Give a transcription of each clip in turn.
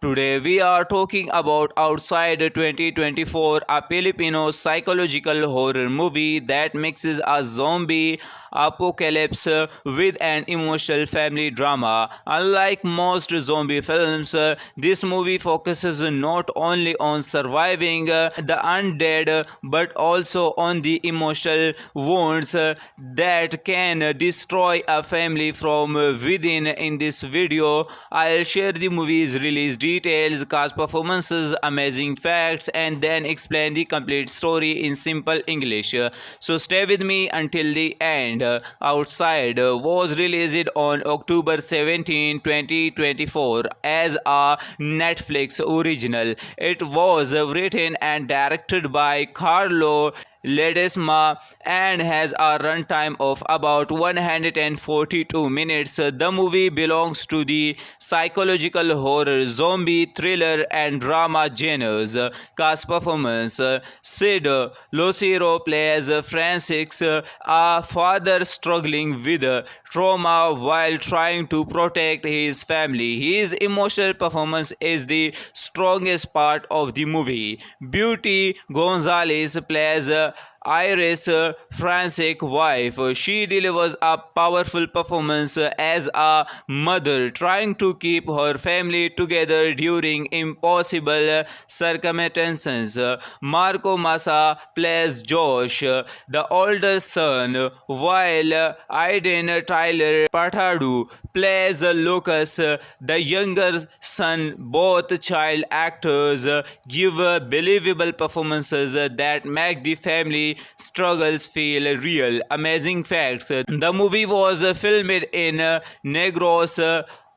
Today we are talking about Outside 2024, a Filipino psychological horror movie that mixes a zombie apocalypse with an emotional family drama. Unlike most zombie films, this movie focuses not only on surviving the undead but also on the emotional wounds that can destroy a family from within. In this video, I'll share the movie's release details, cast performances, amazing facts, and then explain the complete story in simple English. So stay with me until the end. Outside was released on October 17, 2024 as a Netflix original. It was written and directed by Carlo Ledesma and has a runtime of about 142 minutes. The movie belongs to the psychological horror, zombie, thriller, and drama genres. Cast performance: Sid Lucero plays Francis, a father struggling with trauma while trying to protect his family. His emotional performance is the strongest part of the movie. Beauty Gonzalez plays Iris, Francis' wife. She delivers a powerful performance as a mother trying to keep her family together during impossible circumstances. Marco Massa plays Josh, the older son, while Aiden Tyler Patadu plays Lucas, the younger son. Both child actors give believable performances that make the family struggles feel real. Amazing facts: the movie was filmed in Negros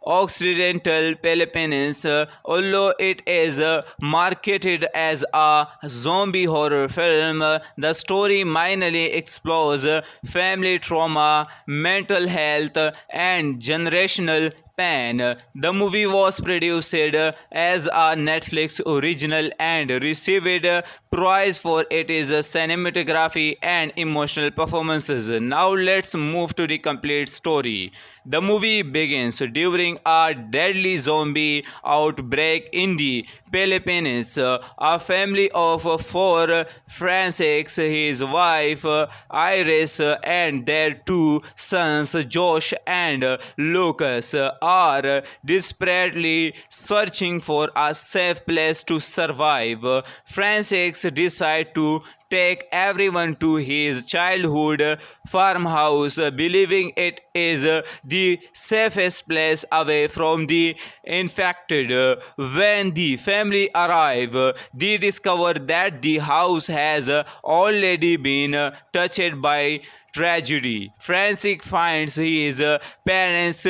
Occidental Philippines. Although it is marketed as a zombie horror film, the story mainly explores family trauma, mental health, and generational pain. The movie was produced as a Netflix original and received praise for its cinematography and emotional performances. Now let's move to the complete story. The movie begins during a deadly zombie outbreak in the Philippines. A family of four, Francis, his wife Iris, and their two sons, Josh and Lucas, are desperately searching for a safe place to survive. Francis decides to take everyone to his childhood farmhouse, believing it is the safest place away from the infected. When the family arrive, they discover that the house has already been touched by tragedy. Francis finds his parents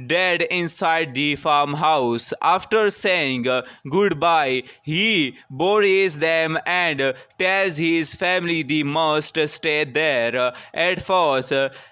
dead inside the farmhouse. After saying goodbye, he buries them and tells his family they must stay there. At first,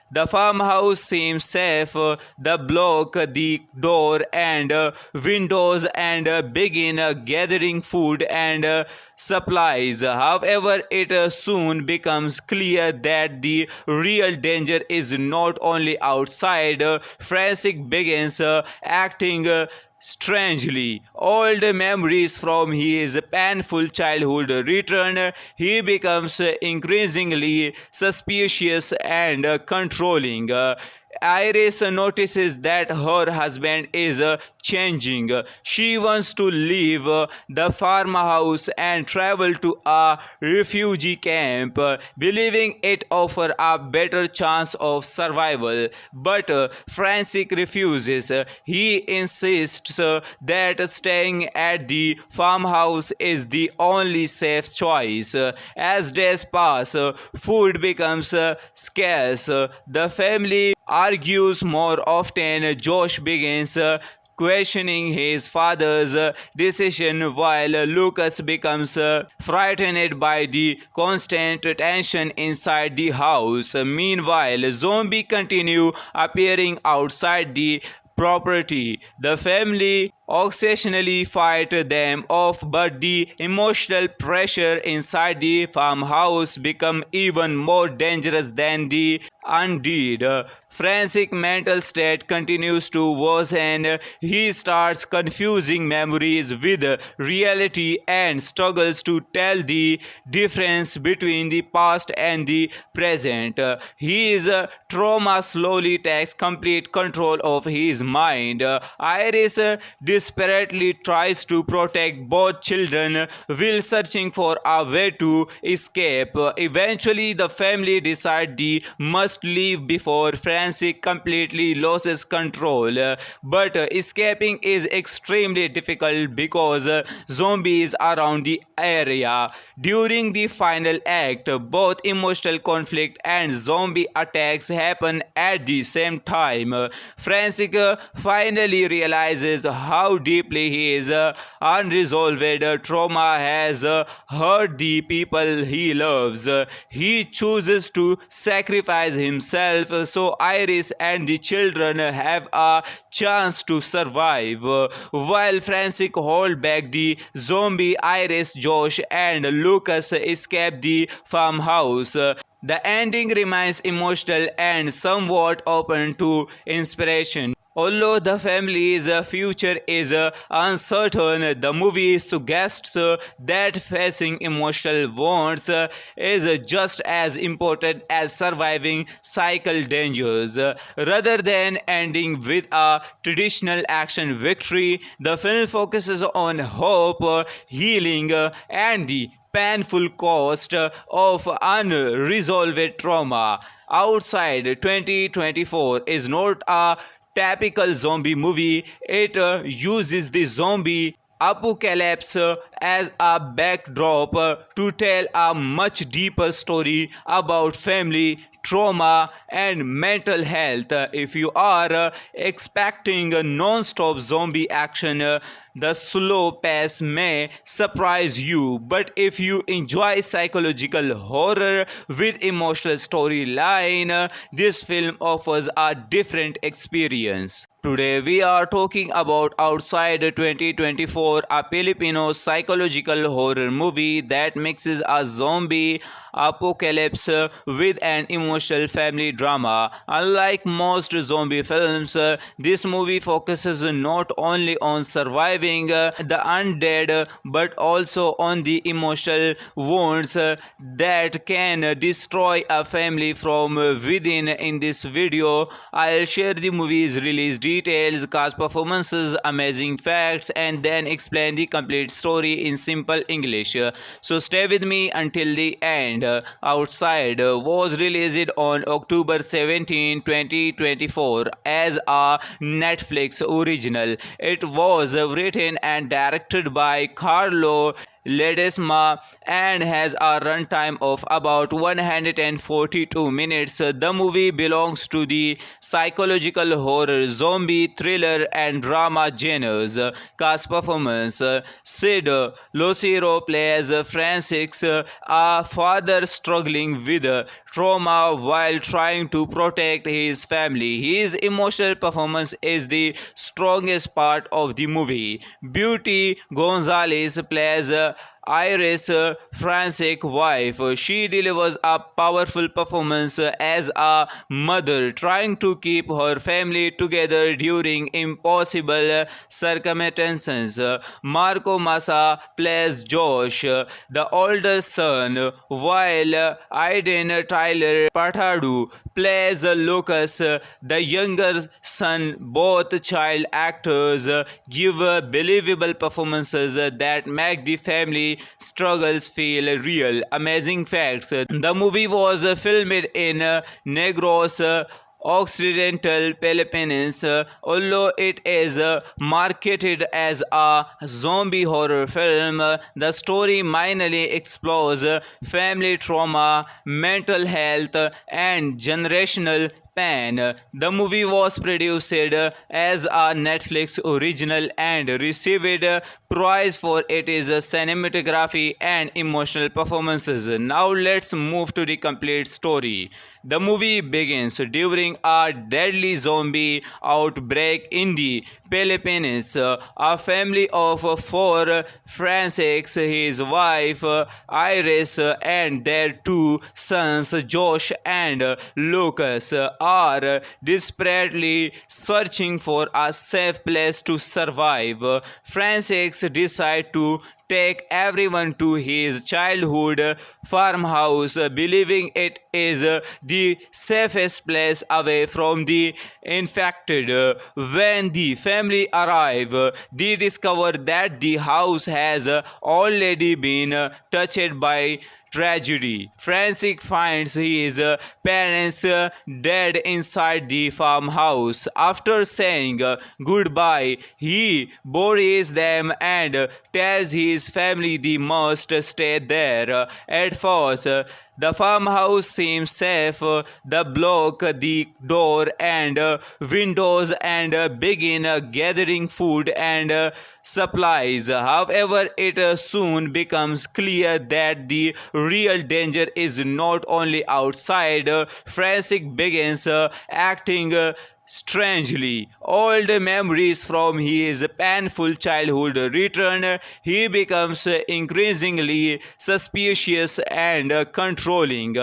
the farmhouse seems safe. They block the door and windows and begin gathering food and supplies. However, it soon becomes clear that the real danger is not only outside. Francis begins acting strangely. Old memories from his painful childhood return. He becomes increasingly suspicious and controlling. Iris notices that her husband is changing. She wants to leave the farmhouse and travel to a refugee camp, believing it offers a better chance of survival. But Francis refuses. He insists that staying at the farmhouse is the only safe choice. As days pass, food becomes scarce. The family argues more often. Josh begins questioning his father's decision, while Lucas becomes frightened by the constant tension inside the house. Meanwhile, zombies continue appearing outside the property. The family occasionally fight them off, but the emotional pressure inside the farmhouse become even more dangerous than the undead. Francic's mental state continues to worsen. He starts confusing memories with reality and struggles to tell the difference between the past and the present. His trauma slowly takes complete control of his mind. Iris desperately tries to protect both children while searching for a way to escape. Eventually, the family decide they must leave before Francic completely loses control. But escaping is extremely difficult because zombies around the area. During the final act, both emotional conflict and zombie attacks happen at the same time. Francic finally realizes how deeply his unresolved trauma has hurt the people he loves. He chooses to sacrifice himself so Iris and the children have a chance to survive. While Francic holds back the zombie, Iris, Josh, and Lucas escape the farmhouse. The ending remains emotional and somewhat open to inspiration. Although the family's future is uncertain, the movie suggests that facing emotional wounds is just as important as surviving cycle dangers. Rather than ending with a traditional action victory, the film focuses on hope, healing, and the painful cost of unresolved trauma. Outside 2024 is not a typical zombie movie. It uses the zombie apocalypse as a backdrop to tell a much deeper story about family trauma and mental health. If you are expecting a non-stop zombie action, the slow pace may surprise you, but if you enjoy psychological horror with emotional storyline, this film offers a different experience. Today we are talking about Outside 2024, a Filipino psychological horror movie that mixes a zombie apocalypse with an emotional family drama. Unlike most zombie films, this movie focuses not only on surviving the undead but also on the emotional wounds that can destroy a family from within. In this video, I'll share the movie's release details, cast performances, amazing facts, and then explain the complete story in simple English. So stay with me until the end. Outside was released on October 17, 2024 as a Netflix original. It was written and directed by Carlo Ledesma and has a runtime of about 142 minutes. The movie belongs to the psychological horror, zombie, thriller, and drama genres. Cast performance: Sid Lucero plays Francis, a father struggling with trauma while trying to protect his family. His emotional performance is the strongest part of the movie. Beauty Gonzalez plays Iris, Francic's wife. She delivers a powerful performance as a mother trying to keep her family together during impossible circumstances. Marco Massa plays Josh, the older son, while Aiden Tyler Patadu plays Lucas, the younger son. Both child actors give believable performances that make the family struggles feel real. Amazing facts: the movie was filmed in Negros Occidental Philippines. Although it is marketed as a zombie horror film, the story mainly explores family trauma, mental health, and generational span. The movie was produced as a Netflix original and received praise for its cinematography and emotional performances. Now let's move to the complete story. The movie begins during a deadly zombie outbreak in the Philippines. A family of four, Francis, his wife Iris, and their two sons, Josh and Lucas, are desperately searching for a safe place to survive. Francis decides to take everyone to his childhood farmhouse, believing it is the safest place away from the infected. When the family arrive, they discover that the house has already been touched by tragedy. Francis finds his parents dead inside the farmhouse. After saying goodbye, he buries them and tells his family they must stay there. At first, the farmhouse seems safe. They block the door and windows and begin gathering food and supplies. However, it soon becomes clear that the real danger is not only outside. Francis begins acting strangely. Old memories from his painful childhood return. He becomes increasingly suspicious and controlling.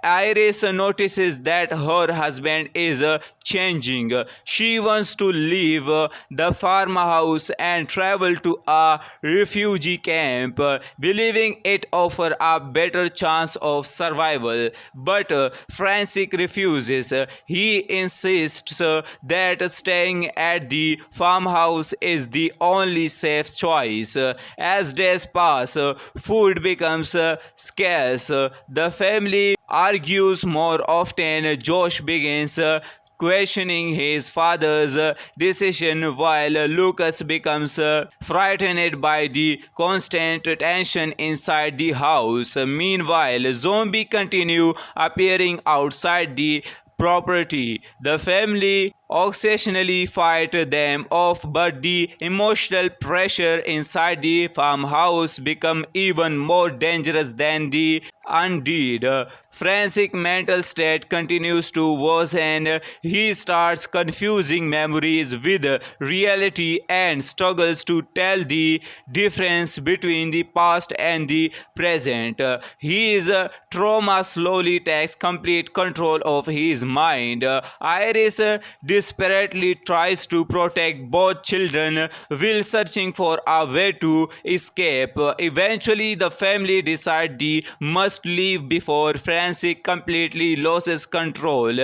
Iris notices that her husband is changing. She wants to leave the farmhouse and travel to a refugee camp, believing it offers a better chance of survival. But Francis refuses. He insists that staying at the farmhouse is the only safe choice. As days pass, food becomes scarce. The family argues more often. Josh begins questioning his father's decision while Lucas becomes frightened by the constant tension inside the house. Meanwhile, zombies continue appearing outside the property. The family occasionally fight them off, but the emotional pressure inside the farmhouse become even more dangerous than the undead. Francis' mental state continues to worsen. He starts confusing memories with reality and struggles to tell the difference between the past and the present. His trauma slowly takes complete control of his mind. Iris desperately tries to protect both children while searching for a way to escape. Eventually, the family decide they must leave before Francis completely loses control.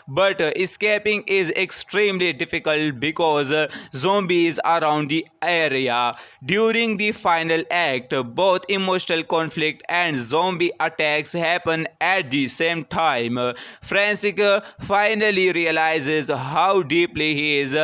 But escaping is extremely difficult because zombies around the area. During the final act, both emotional conflict and zombie attacks happen at the same time. Francis finally realizes how deeply his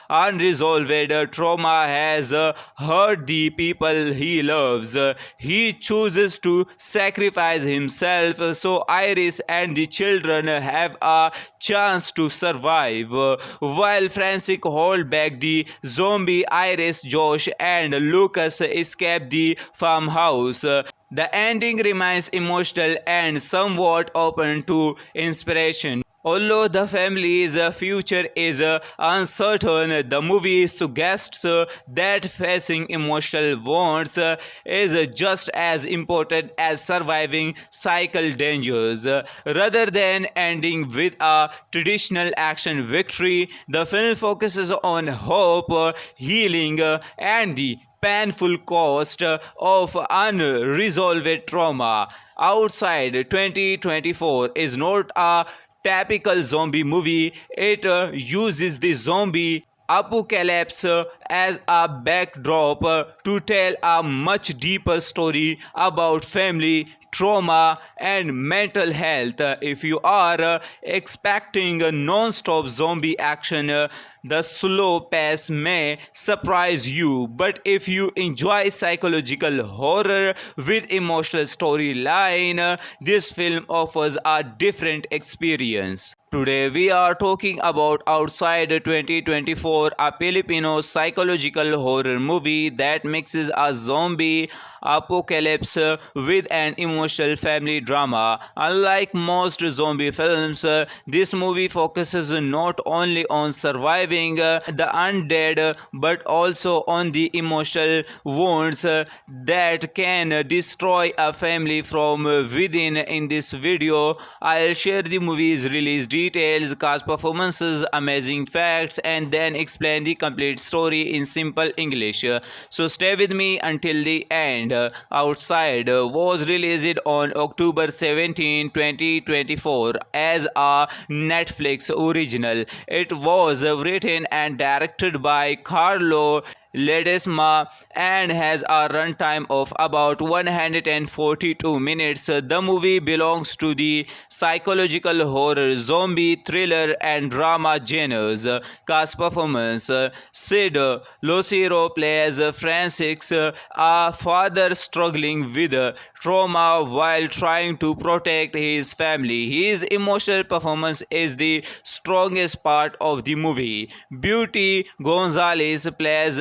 unresolved trauma has hurt the people he loves. He chooses to sacrifice himself so Iris and the children have a chance to survive. While Francis holds back the zombie, Iris, Josh, and Lucas escape the farmhouse. The ending remains emotional and somewhat open to inspiration. Although the family's future is uncertain, the movie suggests that facing emotional wounds is just as important as surviving cycle dangers. Rather than ending with a traditional action victory, the film focuses on hope, healing, and the painful cost of unresolved trauma. Outside 2024 is not a typical zombie movie. It uses the zombie apocalypse as a backdrop to tell a much deeper story about family, trauma, and mental health. If you are expecting a non-stop zombie action, The slow pace may surprise you, but if you enjoy psychological horror with emotional storyline, this film offers a different experience. Today we are talking about Outside 2024, a Filipino psychological horror movie that mixes a zombie apocalypse with an emotional family drama. Unlike most zombie films, this movie focuses not only on surviving the undead but also on the emotional wounds that can destroy a family from within. In this video, I'll share the movie's release details, cast performances, amazing facts, and then explain the complete story in simple English. So stay with me until the end. Outside was released on October 17, 2024 as a Netflix original. It was written and directed by Carlo Ledesma and has a runtime of about 142 minutes. The movie belongs to the psychological horror, zombie, thriller, and drama genres. Cast performance: Sid Lucero plays Francis, a father struggling with trauma while trying to protect his family. His emotional performance is the strongest part of the movie. Beauty Gonzalez plays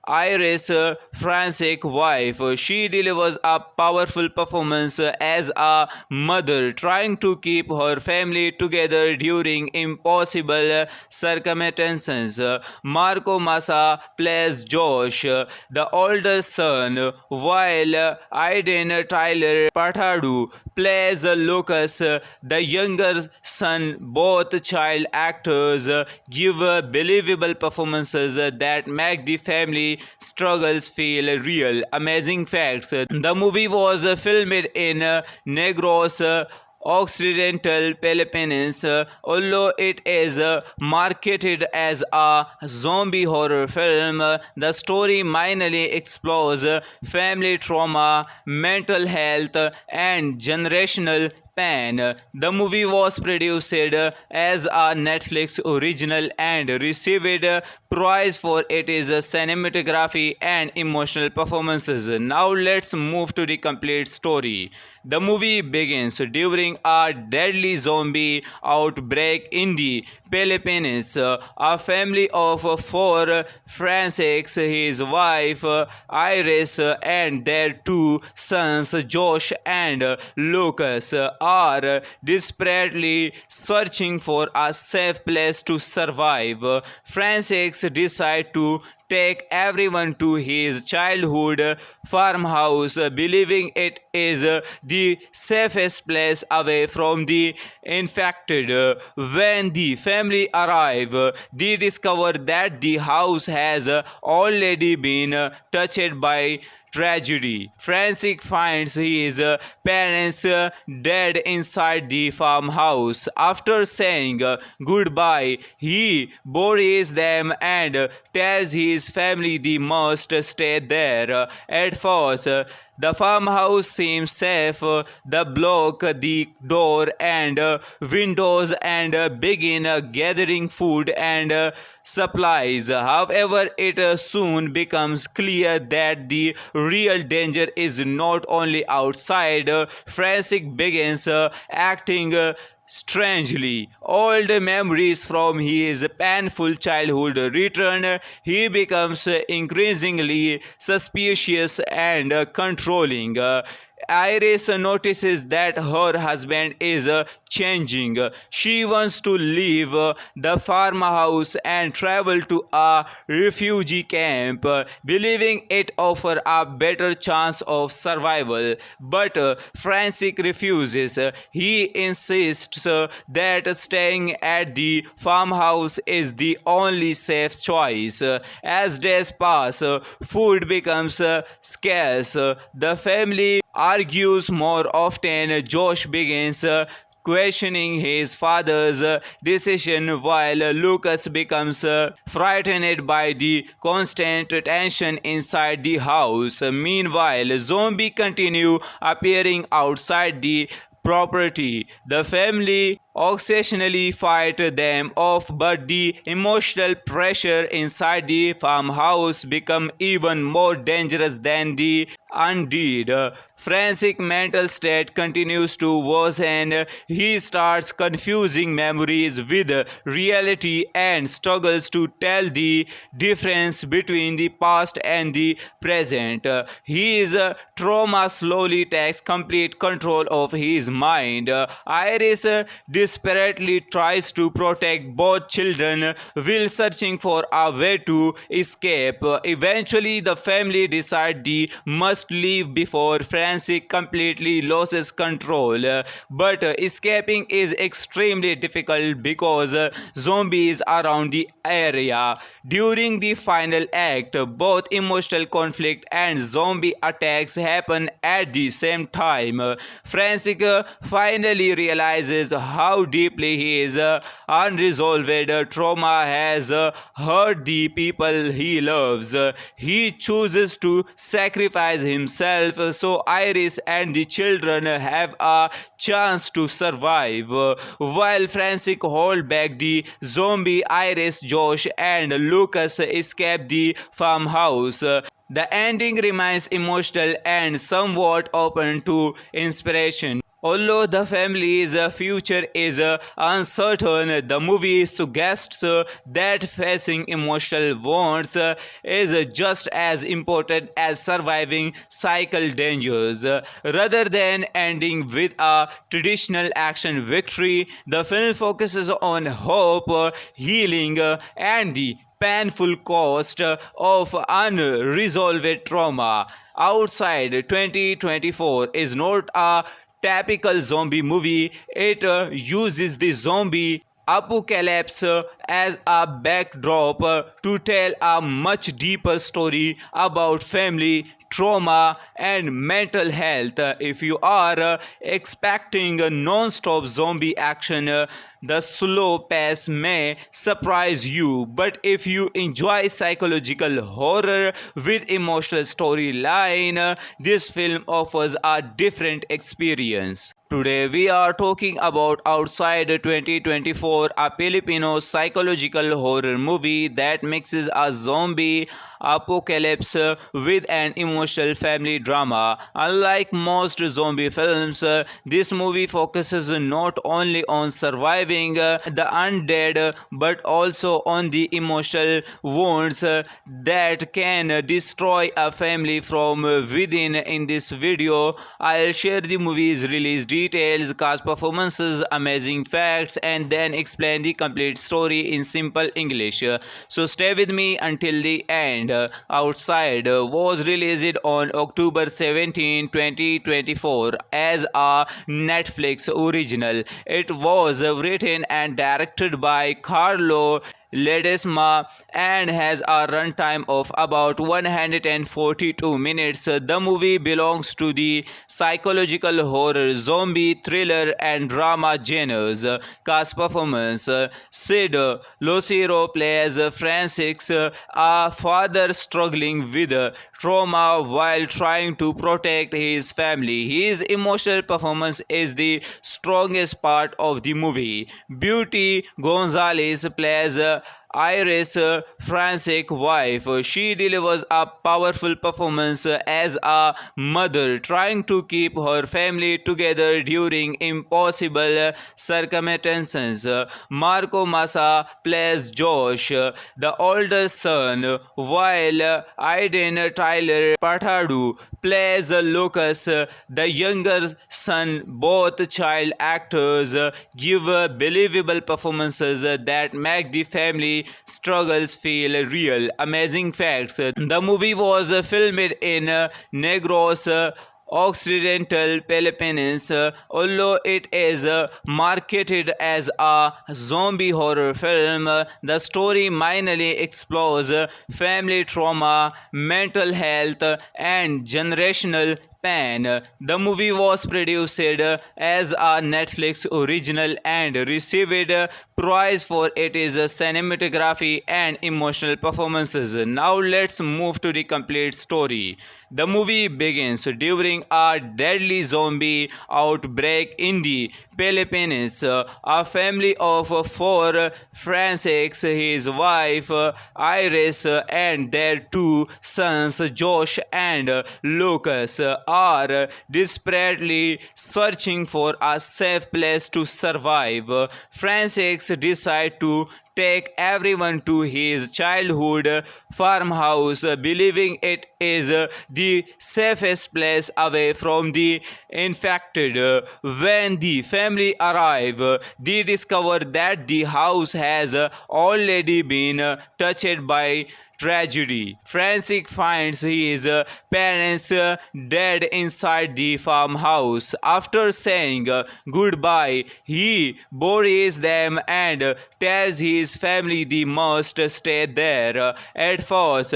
Iris, Francis' wife. She delivers a powerful performance as a mother trying to keep her family together during impossible circumstances. Marco Massa plays Josh, the older son, while Aiden Tyler Patadu plays Lucas, the younger son. Both child actors give believable performances that make the family struggles feel real. Amazing facts: the movie was filmed in Negros Occidental Philippines. Although it is marketed as a zombie horror film, the story mainly explores family trauma, mental health, and generational pain. The movie was produced as a Netflix original and received praise for its cinematography and emotional performances. Now let's move to the complete story. The movie begins during a deadly zombie outbreak in the Philippines. A family of four, Francis, his wife Iris, and their two sons, Josh and Lucas, are desperately searching for a safe place to survive. Francis decides to take everyone to his childhood farmhouse, believing it is the safest place away from the infected. When the family arrive, they discover that the house has already been touched by tragedy. Francis finds his parents dead inside the farmhouse. After saying goodbye, he buries them and tells his family they must stay there. At first, the farmhouse seems safe. They block the door and windows and begin gathering food and supplies. However, it soon becomes clear that the real danger is not only outside. Francis begins acting strangely. Old memories from his painful childhood return. He becomes increasingly suspicious and controlling. Iris notices that her husband is changing. She wants to leave the farmhouse and travel to a refugee camp, believing it offers a better chance of survival. But Francis refuses. He insists that staying at the farmhouse is the only safe choice. As days pass, food becomes scarce. The family argues more often. Josh begins questioning his father's decision, while Lucas becomes frightened by the constant tension inside the house. Meanwhile, zombies continue appearing outside the property. The family occasionally fight them off, but the emotional pressure inside the farmhouse become even more dangerous than the undead. Francic's mental state continues to worsen. He starts confusing memories with reality and struggles to tell the difference between the past and the present. His trauma slowly takes complete control of his mind. Iris desperately tries to protect both children while searching for a way to escape. Eventually, the family decide they must leave before Francis completely loses control. But escaping is extremely difficult because zombies around the area. During the final act, both emotional conflict and zombie attacks happen at the same time. Francis finally realizes how deeply his unresolved trauma has hurt the people he loves. He chooses to sacrifice himself so Iris and the children have a chance to survive. While Francis holds back the zombie, Iris, Josh, and Lucas escape the farmhouse. The ending remains emotional and somewhat open to inspiration. Although the family's future is uncertain, the movie suggests that facing emotional wounds is just as important as surviving cycle dangers. Rather than ending with a traditional action victory, the film focuses on hope, healing, and the painful cost of unresolved trauma. Outside 2024 is not a typical zombie movie. It uses the zombie apocalypse as a backdrop to tell a much deeper story about family trauma and mental health. If you are expecting a non-stop zombie action, the slow pace may surprise you, but if you enjoy psychological horror with emotional storyline, this film offers a different experience. Today we are talking about Outside 2024, a Filipino psychological horror movie that mixes a zombie apocalypse with an emotional family drama. Unlike most zombie films, this movie focuses not only on surviving the undead but also on the emotional wounds that can destroy a family from within. In this video, I'll share the movie's release details, cast performances, amazing facts, and then explain the complete story in simple English. So stay with me until the end. Outside was released on October 17, 2024 as a Netflix original. It was written and directed by Carlo Ledesma and has a runtime of about 142 minutes. The movie belongs to the psychological horror, zombie, thriller, and drama genres. Cast performance: Sid Lucero plays Francis, a father struggling with trauma while trying to protect his family. His emotional performance is the strongest part of the movie. Beauty Gonzalez plays Iris, Francis' wife. She delivers a powerful performance as a mother trying to keep her family together during impossible circumstances. Marco Massa plays Josh, the older son, while Aiden Tyler Patadu plays Lucas, the younger son. Both child actors give believable performances that make the family struggles feel real. Amazing facts: the movie was filmed in Negros Occidental Philippines. Although it is marketed as a zombie horror film, the story mainly explores family trauma, mental health, and generational pain. The movie was produced as a Netflix original and received praise for its cinematography and emotional performances. Now let's move to the complete story. The movie begins during a deadly zombie outbreak in the Philippines. A family of four, Francis, his wife Iris, and their two sons Josh and Lucas, are desperately searching for a safe place to survive. Francis decides to take everyone to his childhood farmhouse, believing it is the safest place away from the infected. When the family arrive, they discover that the house has already been touched by tragedy. Francis finds his parents dead inside the farmhouse. After saying goodbye, he buries them and tells his family they must stay there. At first,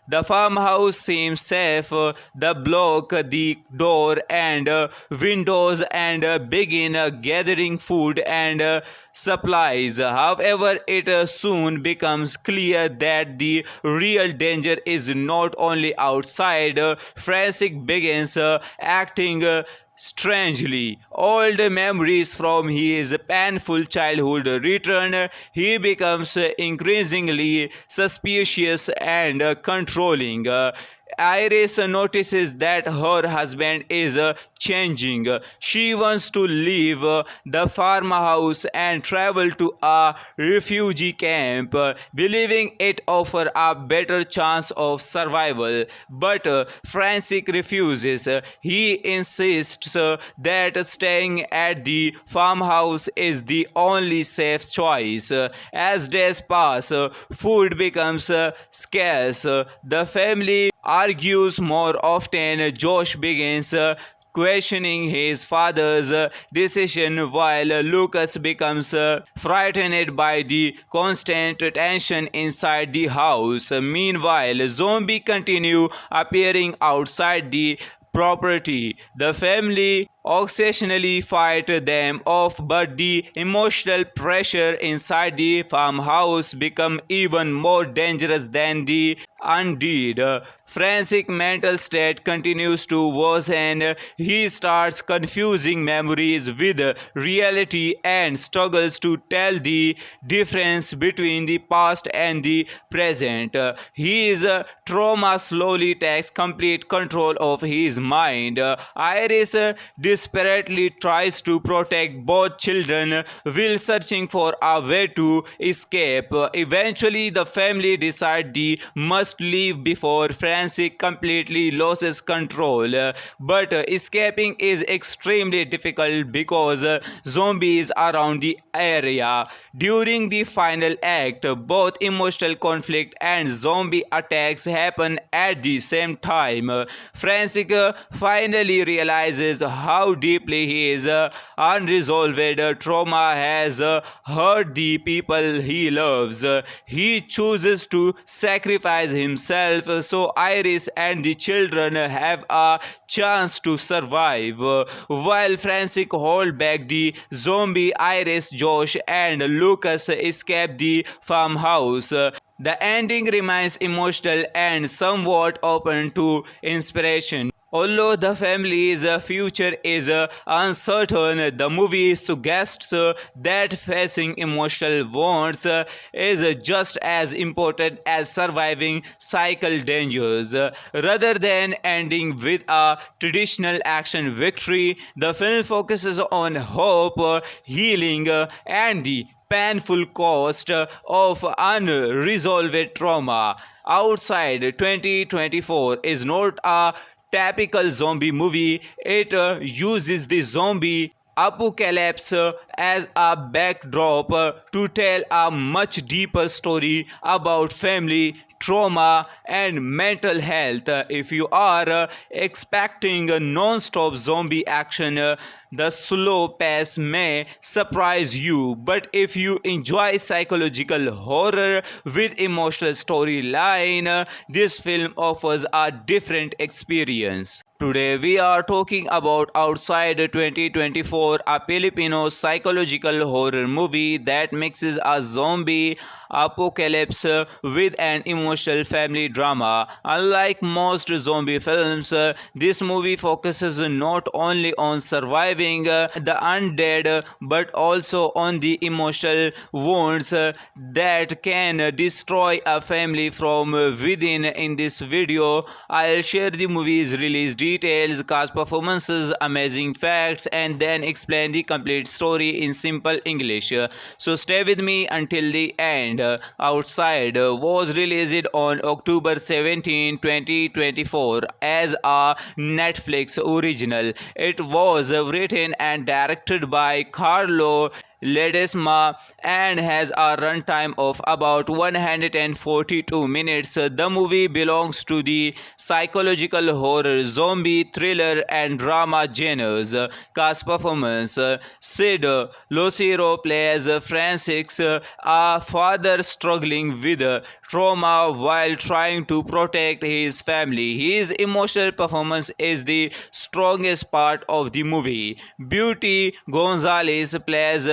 the farmhouse seems safe. They block the door and windows and begin gathering food and supplies. However, it soon becomes clear that the real danger is not only outside. Francis begins acting strangely. Old memories from his painful childhood return. He becomes increasingly suspicious and controlling. Iris notices that her husband is changing. She wants to leave the farmhouse and travel to a refugee camp, believing it offers a better chance of survival. But Francis refuses. He insists that staying at the farmhouse is the only safe choice. As days pass, food becomes scarce. The family argues more often. Josh begins questioning his father's decision, while Lucas becomes frightened by the constant tension inside the house. Meanwhile, zombies continue appearing outside the property. The family occasionally fight them off, but the emotional pressure inside the farmhouse become even more dangerous than the undead. Francis' mental state continues to worsen. He starts confusing memories with reality and struggles to tell the difference between the past and the present. His trauma slowly takes complete control of his mind. Iris desperately tries to protect both children while searching for a way to escape. Eventually, the family decides they must leave before Francis completely loses control. But escaping is extremely difficult because zombies around the area. During the final act, both emotional conflict and zombie attacks happen at the same time. Francis finally realizes how deeply his unresolved trauma has hurt the people he loves. He chooses to sacrifice himself so Iris and the children have a chance to survive. While Francis holds back the zombie, Iris, Josh, and Lucas escape the farmhouse. The ending remains emotional and somewhat open to inspiration. Although the family's future is uncertain, the movie suggests that facing emotional wounds is just as important as surviving cycle dangers. Rather than ending with a traditional action victory, the film focuses on hope, healing, and the painful cost of unresolved trauma. Outside 2024 is not a typical zombie movie. It uses the zombie apocalypse as a backdrop to tell a much deeper story about family trauma and mental health. If you are expecting a non-stop zombie action, the slow pace may surprise you. But if you enjoy psychological horror with emotional storyline, this film offers a different experience. Today we are talking about Outside 2024, a Filipino psychological horror movie that mixes a zombie apocalypse with an emotional family drama. Unlike most zombie films, this movie focuses not only on surviving the undead but also on the emotional wounds that can destroy a family from within. In this video, I'll share the movie's release details, cast performances, amazing facts, and then explain the complete story in simple English. So stay with me until the end. Outside was released on October 17, 2024 as a Netflix original. It was written and directed by Carlo Ledesma and has a runtime of about 142 minutes. The movie belongs to the psychological horror, zombie, thriller, and drama genres. Cast performance: Sid Lucero plays Francis, a father struggling with trauma while trying to protect his family. His emotional performance is the strongest part of the movie. Beauty Gonzalez plays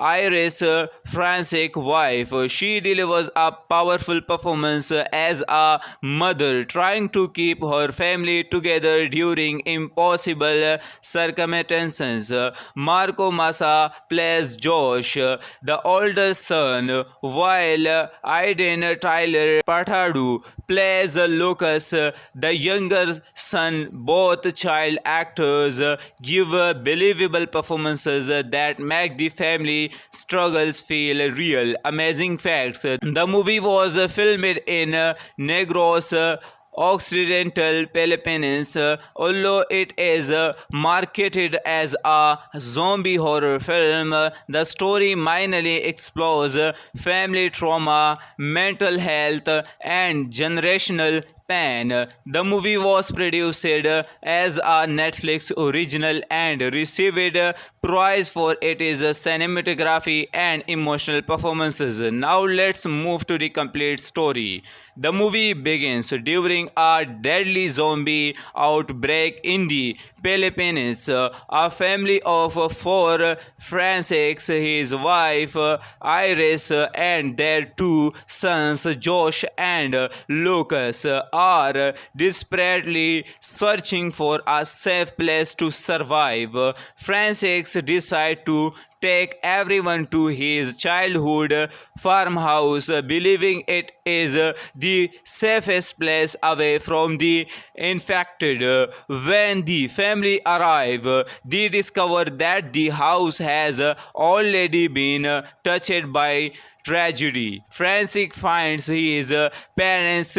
Iris, Francis' wife. She delivers a powerful performance as a mother trying to keep her family together during impossible circumstances. Marco Massa plays Josh, the older son, while Aiden Tyler Patadu plays Lucas, the younger son. Both child actors give believable performances that make the family struggles feel real. Amazing facts: the movie was filmed in Negros Occidental Philippines. Although it is marketed as a zombie horror film, the story mainly explores family trauma, mental health, and generational pain. The movie was produced as a Netflix original and received praise for its cinematography and emotional performances. Now let's move to the complete story. The movie begins during a deadly zombie outbreak in the Philippines. A family of four, Francis, his wife Iris, and their two sons, Josh and Lucas, are desperately searching for a safe place to survive. Francis decides to take everyone to his childhood farmhouse, believing it is the safest place away from the infected. When the family arrive, they discover that the house has already been touched by tragedy. Francis finds his parents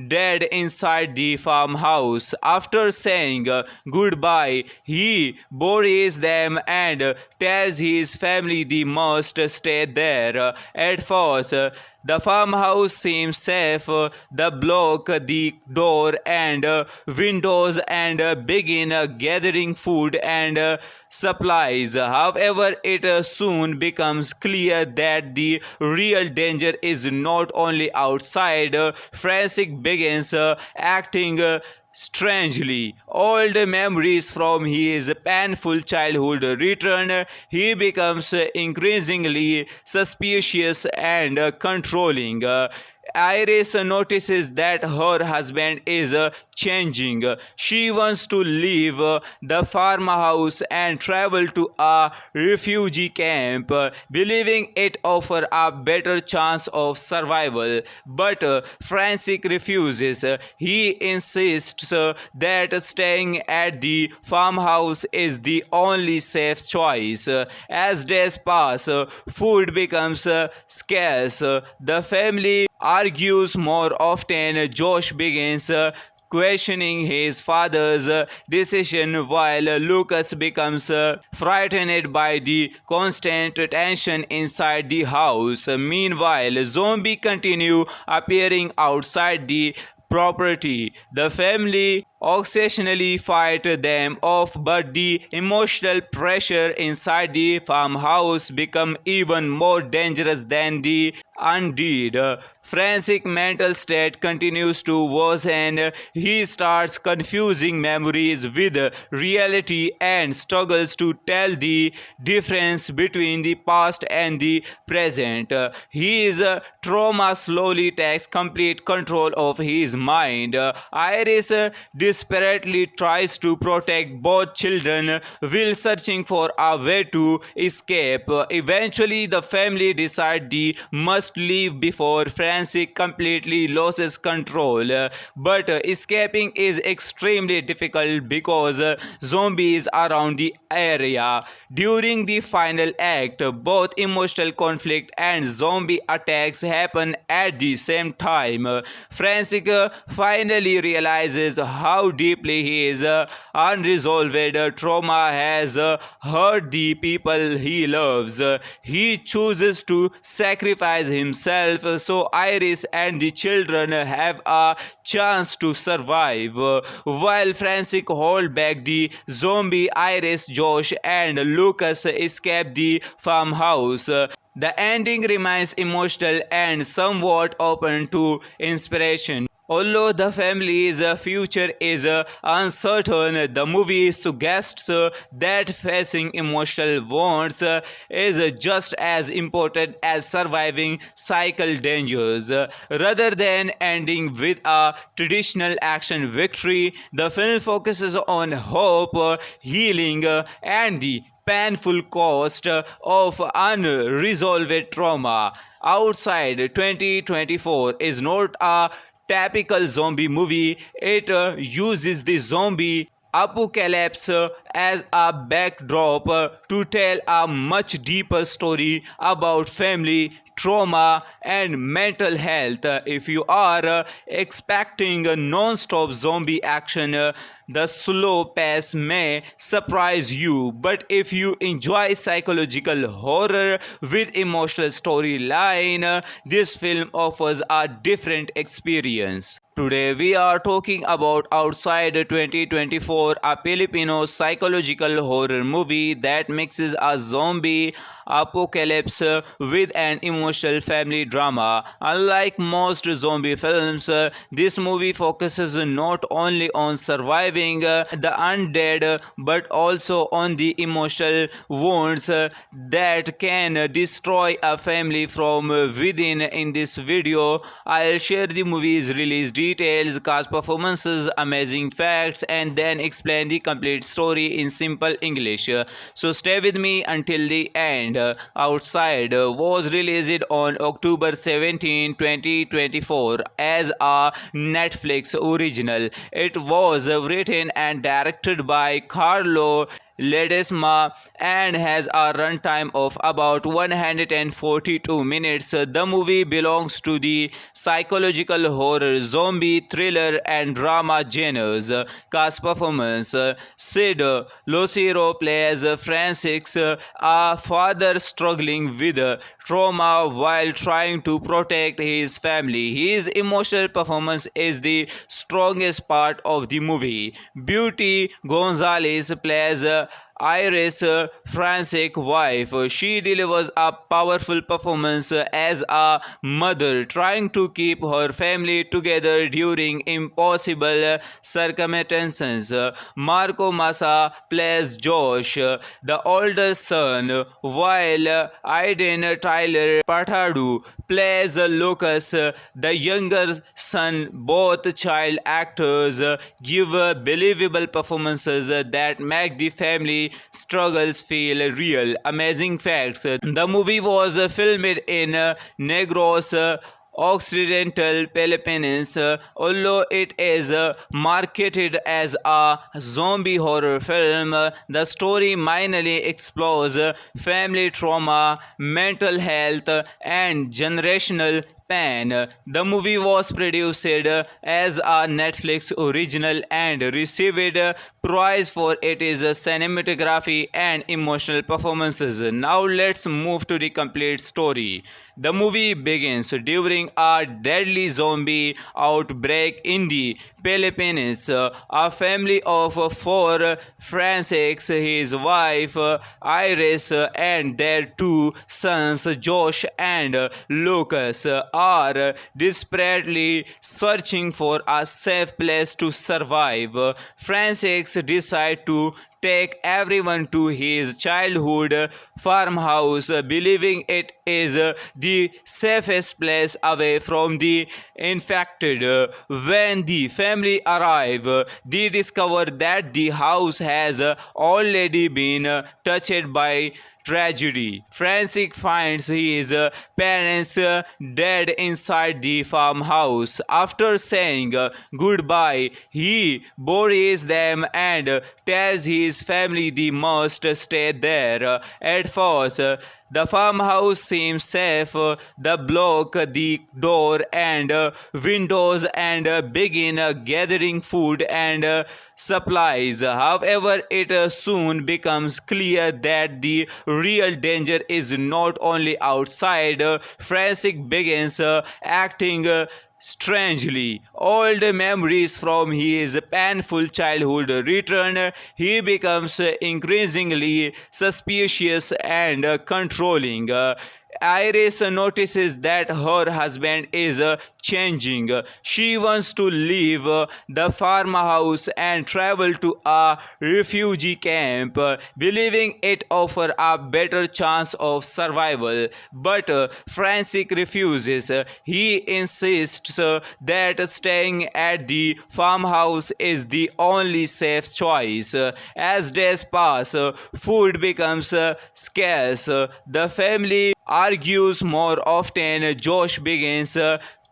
dead inside the farmhouse. After saying goodbye, he buries them and tells his family they must stay there. At first, the farmhouse seems safe. They block the door and windows and begin gathering food and supplies. However, it soon becomes clear that the real danger is not only outside. Francis begins acting strangely. Old memories from his painful childhood return. He becomes increasingly suspicious and controlling. Iris notices that her husband is changing. She wants to leave the farmhouse and travel to a refugee camp, believing it offers a better chance of survival. But Francis refuses. He insists that staying at the farmhouse is the only safe choice. As days pass, food becomes scarce. The family argues more often. Josh begins questioning his father's decision, while Lucas becomes frightened by the constant tension inside the house. Meanwhile, zombies continue appearing outside the property. The family occasionally fight them off, but the emotional pressure inside the farmhouse become even more dangerous than the undead. Francic's mental state continues to worsen. He starts confusing memories with reality and struggles to tell the difference between the past and the present. His trauma slowly takes complete control of his mind. Iris desperately tries to protect both children while searching for a way to escape. Eventually, the family decide they must leave before Francic completely loses control. But escaping is extremely difficult because zombies around the area. During the final act, both emotional conflict and zombie attacks happen at the same time. Francic finally realizes how deeply his unresolved trauma has hurt the people he loves. He chooses to sacrifice himself so Iris and the children have a chance to survive. While Francic holds back the zombie, Iris, Josh, and Lucas escape the farmhouse. The ending remains emotional and somewhat open to inspiration. Although the family's future is uncertain, the movie suggests that facing emotional wounds is just as important as surviving cycle dangers. Rather than ending with a traditional action victory, the film focuses on hope, healing, and the painful cost of unresolved trauma. Outside 2024 is not a typical zombie movie. It uses the zombie apocalypse as a backdrop to tell a much deeper story about family trauma and mental health. If you are expecting a non-stop zombie action, the slow pace may surprise you, but if you enjoy psychological horror with emotional storyline, this film offers a different experience. Today we are talking about Outside 2024, a Filipino psychological horror movie that mixes a zombie apocalypse with an emotional family drama. Unlike most zombie films, this movie focuses not only on surviving the undead but also on the emotional wounds that can destroy a family from within. In this video, I'll share the movie's release details, cast performances, amazing facts, and then explain the complete story in simple English. So stay with me until the end. Outside was released on October 17, 2024 as a Netflix original. It was written and directed by Carlo Ledesma and has a runtime of about 142 minutes. The movie belongs to the psychological horror, zombie, thriller, and drama genres. Cast performance: Sid Lucero plays Francis, a father struggling with trauma while trying to protect his family. His emotional performance is the strongest part of the movie. Beauty Gonzalez plays Iris, Francic's wife. She delivers a powerful performance as a mother trying to keep her family together during impossible circumstances. Marco Massa plays Josh, the older son, while Aiden Tyler Patadu plays Lucas, the younger son. Both child actors give believable performances that make the family struggles feel real. Amazing facts: the movie was filmed in Negros Occidental Philippines. Although it is marketed as a zombie horror film, the story mainly explores family trauma, mental health, and generational pain. The movie was produced as a Netflix original and received praise for its cinematography and emotional performances. Now let's move to the complete story. The movie begins during a deadly zombie outbreak in the Philippines. A family of four, Francis, his wife Iris, and their two sons, Josh and Lucas, are desperately searching for a safe place to survive. Francis decides to take everyone to his childhood farmhouse, believing it is the safest place away from the infected. When the family arrive, they discover that the house has already been touched by tragedy. Francis finds his parents dead inside the farmhouse. After saying goodbye, he buries them and tells his family they must stay there. At first, the farmhouse seems safe. They block the door and windows and begin gathering food and supplies. However, it soon becomes clear that the real danger is not only outside. Francis begins acting strangely. Old memories from his painful childhood return. He becomes increasingly suspicious and controlling. Iris notices that her husband is changing. She wants to leave the farmhouse and travel to a refugee camp, believing it offers a better chance of survival. But Francis refuses. He insists that staying at the farmhouse is the only safe choice. As days pass, food becomes scarce. The family argues more often. Josh begins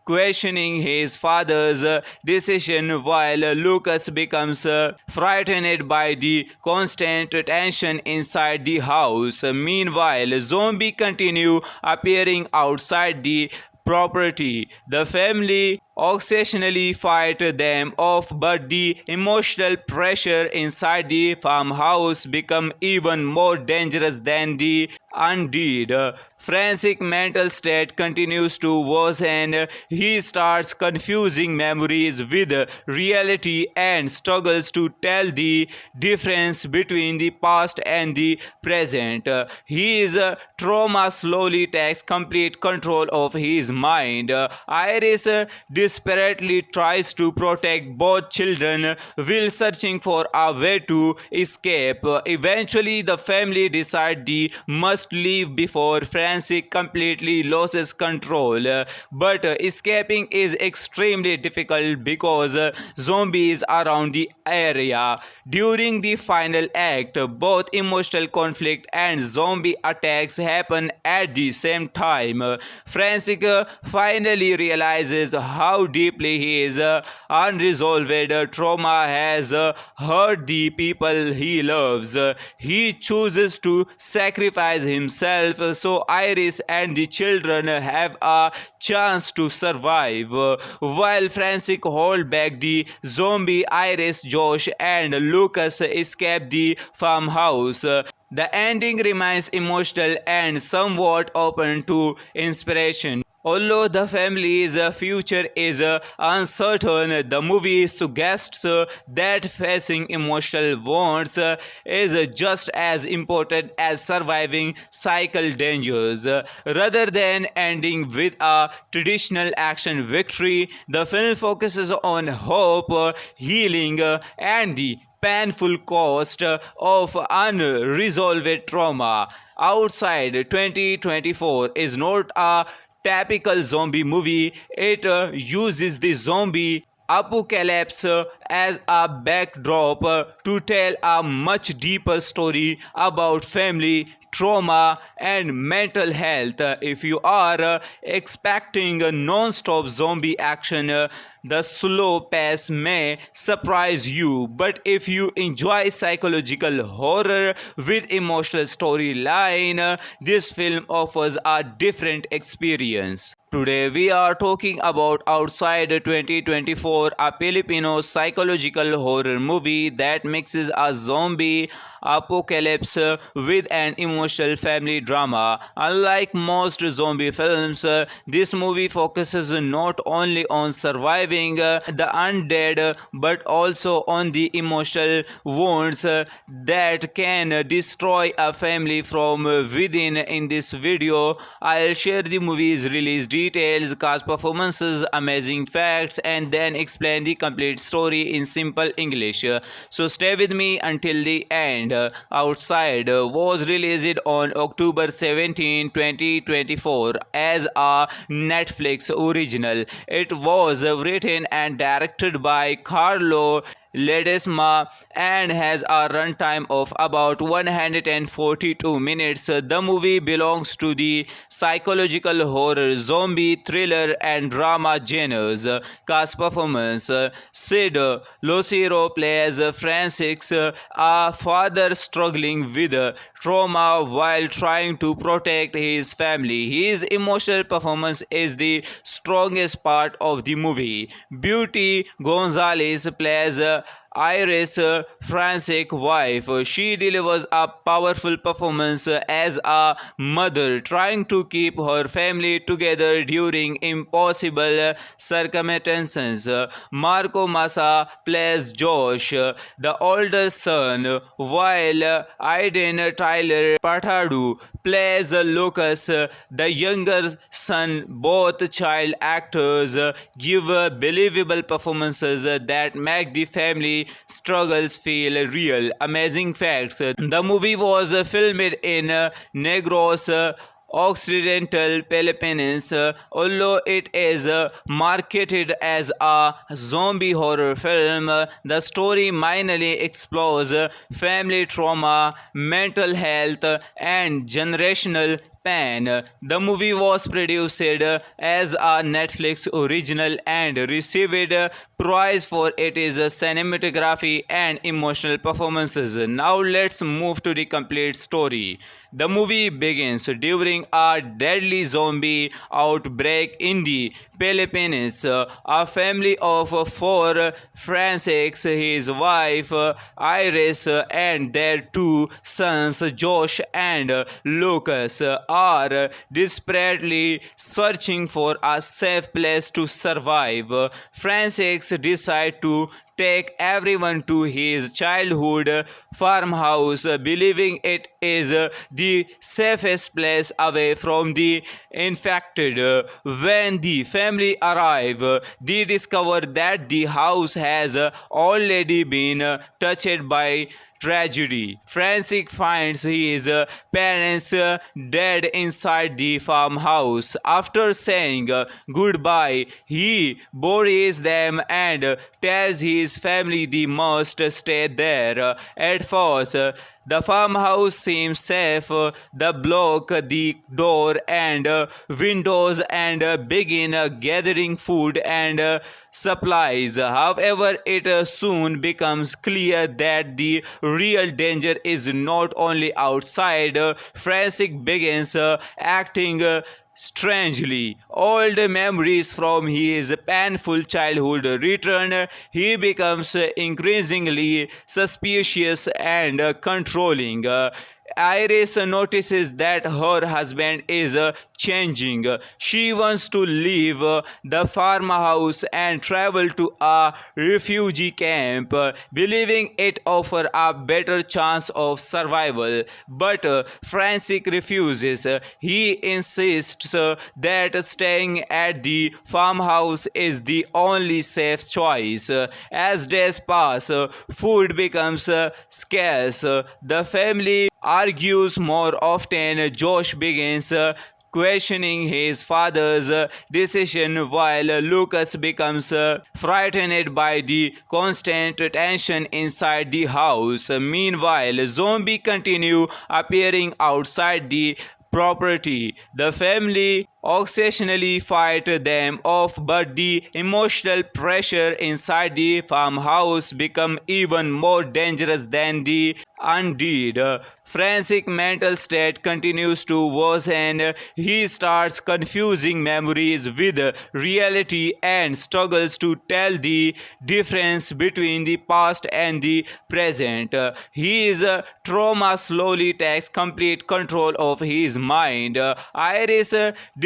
questioning his father's decision while Lucas becomes frightened by the constant tension inside the house. Meanwhile, zombies continue appearing outside the property. The family occasionally fight them off, but the emotional pressure inside the farmhouse become even more dangerous than the undead. Francis' mental state continues to worsen. He starts confusing memories with reality and struggles to tell the difference between the past and the present. His trauma slowly takes complete control of his mind. Iris desperately tries to protect both children while searching for a way to escape. Eventually, the family decide they must leave before Francis completely loses control. But escaping is extremely difficult because zombies around the area. During the final act, both emotional conflict and zombie attacks happen at the same time. Francis finally realizes how deeply his unresolved trauma has hurt the people he loves. He chooses to sacrifice himself so Iris and the children have a chance to survive. While Francis holds back the zombie, Iris, Josh, and Lucas escape the farmhouse. The ending remains emotional and somewhat open to inspiration. Although the family's future is uncertain, the movie suggests that facing emotional wounds is just as important as surviving cycle dangers. Rather than ending with a traditional action victory, the film focuses on hope, healing, and the painful cost of unresolved trauma. Outside 2024 is not a typical zombie movie. It uses the zombie apocalypse as a backdrop to tell a much deeper story about family trauma and mental health. If you are expecting a non-stop zombie action, the slow pace may surprise you, but if you enjoy psychological horror with emotional storyline, this film offers a different experience. Today we are talking about Outside 2024, a Filipino psychological horror movie that mixes a zombie apocalypse with an emotional family drama. Unlike most zombie films, this movie focuses not only on surviving the undead but also on the emotional wounds that can destroy a family from within. In this video, I'll share the movie's release details, details, cast performances, amazing facts, and then explain the complete story in simple English. So stay with me until the end. Outside was released on October 17, 2024 as a Netflix original. It was written and directed by Carlo Ledesma and has a runtime of about 142 minutes. The movie belongs to the psychological horror, zombie, thriller, and drama genres. Cast performance: Sid Lucero plays Francis, a father struggling with trauma while trying to protect his family. His emotional performance is the strongest part of the movie. Beauty Gonzalez plays Iris, Francis' wife. She delivers a powerful performance as a mother trying to keep her family together during impossible circumstances. Marco Massa plays Josh, the older son, while Aiden Tyler Patadu plays Lucas, the younger son. Both child actors give believable performances that make the family struggles feel real. Amazing facts: the movie was filmed in Negros Occidental Philippines. Although it is marketed as a zombie horror film, the story mainly explores family trauma, mental health, and generational pain. The movie was produced as a Netflix original and received praise for its cinematography and emotional performances. Now let's move to the complete story. The movie begins during a deadly zombie outbreak in the Philippines. A family of four, Francis, his wife Iris, and their two sons, Josh and Lucas, are desperately searching for a safe place to survive. Francis decides to take everyone to his childhood farmhouse, believing it is the safest place away from the infected. When the family arrive, they discover that the house has already been touched by tragedy. Francis finds his parents dead inside the farmhouse. After saying goodbye, he buries them and tells his family they must stay there. At first, the farmhouse seems safe. They block the door and windows and begin gathering food and supplies. However, it soon becomes clear that the real danger is not only outside. Francis begins acting strangely. Old memories from his painful childhood return. He becomes increasingly suspicious and controlling. Iris notices that her husband is changing. She wants to leave the farmhouse and travel to a refugee camp, believing it offers a better chance of survival. But Francis refuses. He insists that staying at the farmhouse is the only safe choice. As days pass, food becomes scarce. The family argues more often. Josh begins questioning his father's decision, while Lucas becomes frightened by the constant tension inside the house. Meanwhile, zombies continue appearing outside the property. The family occasionally fight them off, but the emotional pressure inside the farmhouse become even more dangerous than the undead. Francis' mental state continues to worsen. He starts confusing memories with reality and struggles to tell the difference between the past and the present. His trauma slowly takes complete control of his mind. Iris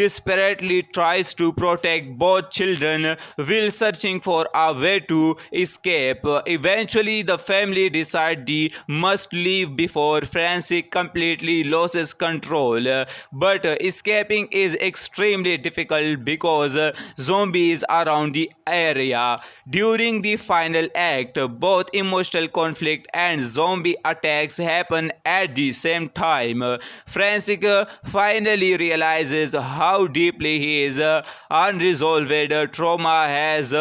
desperately tries to protect both children while searching for a way to escape. Eventually, the family decide they must leave before Francis completely loses control. But escaping is extremely difficult because zombies around the area. During the final act, both emotional conflict and zombie attacks happen at the same time. Francis finally realizes how deeply his unresolved trauma has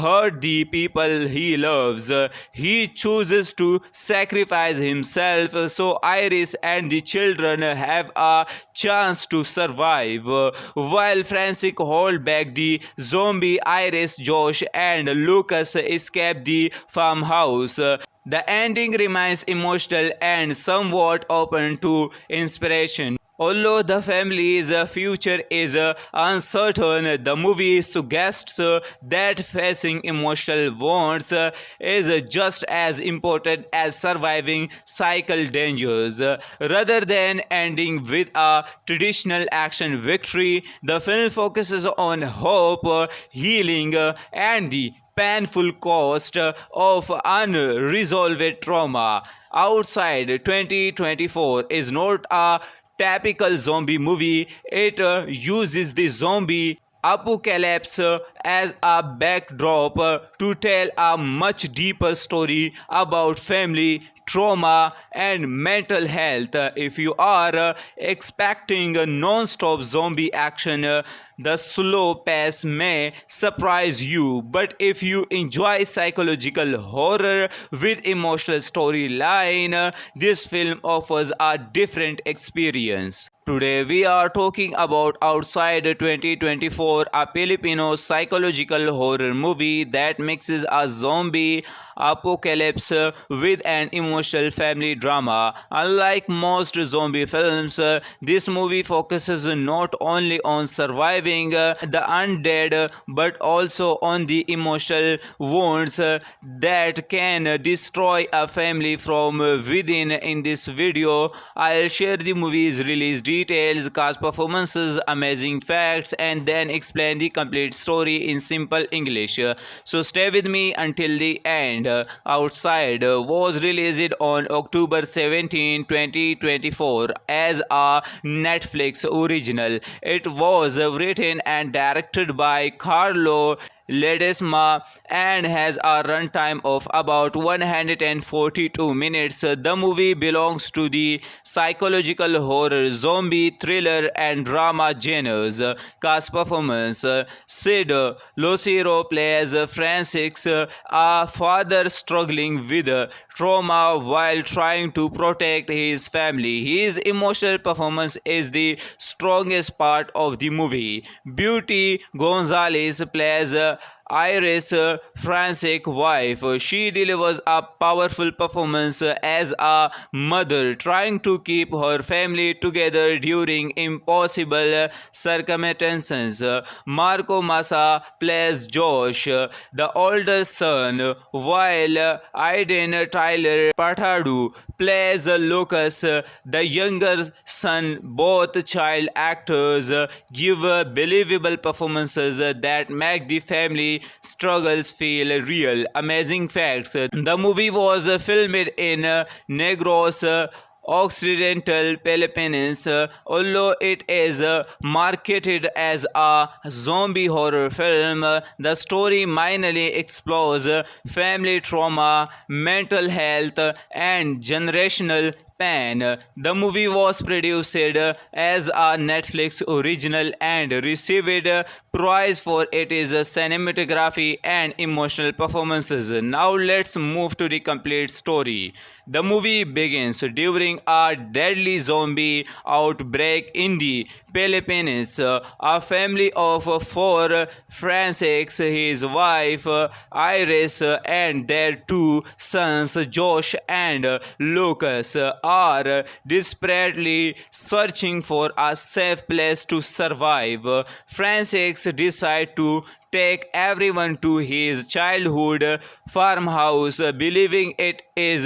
hurt the people he loves. He chooses to sacrifice himself so Iris and the children have a chance to survive. While Francis holds back the zombie, Iris, Josh, and Lucas escape the farmhouse. The ending remains emotional and somewhat open to inspiration. Although the family's future is uncertain, the movie suggests that facing emotional wounds is just as important as surviving cycle dangers. Rather than ending with a traditional action victory, the film focuses on hope, healing, and the painful cost of unresolved trauma. Outside 2024 is not a typical zombie movie. It uses the zombie apocalypse as a backdrop to tell a much deeper story about family trauma and mental health. If you are expecting a non-stop zombie action, the slow pace may surprise you. But if you enjoy psychological horror with emotional storyline, this film offers a different experience. Today we are talking about Outside 2024, a Filipino psychological horror movie that mixes a zombie apocalypse with an emotional family drama. Unlike most zombie films, this movie focuses not only on surviving the undead but also on the emotional wounds that can destroy a family from within. In this video, I'll share the movie's release details, cast performances, amazing facts, and then explain the complete story in simple English. So stay with me until the end. Outside was released on October 17, 2024 as a Netflix original. It was written and directed by Carlo Ledesma and has a runtime of about 142 minutes. The movie belongs to the psychological horror, zombie, thriller, and drama genres. Cast performance: Sid Lucero plays Francis, a father struggling with trauma while trying to protect his family. His emotional performance is the strongest part of the movie. Beauty Gonzalez plays Iris, Francis' wife. She delivers a powerful performance as a mother trying to keep her family together during impossible circumstances. Marco Massa plays Josh, the older son, while Aiden Tyler Patadu plays Lucas, the younger son. Both child actors give believable performances that make the family struggles feel real. Amazing facts: the movie was filmed in Negros Occidental Philippines. Although it is marketed as a zombie horror film, the story mainly explores family trauma, mental health, and generational pain. The movie was produced as a Netflix original and received praise for its cinematography and emotional performances. Now let's move to the complete story. The movie begins during a deadly zombie outbreak in the Philippines. A family of four, Francis, his wife Iris, and their two sons, Josh and Lucas, are desperately searching for a safe place to survive. Francis decides to take everyone to his childhood farmhouse, believing it is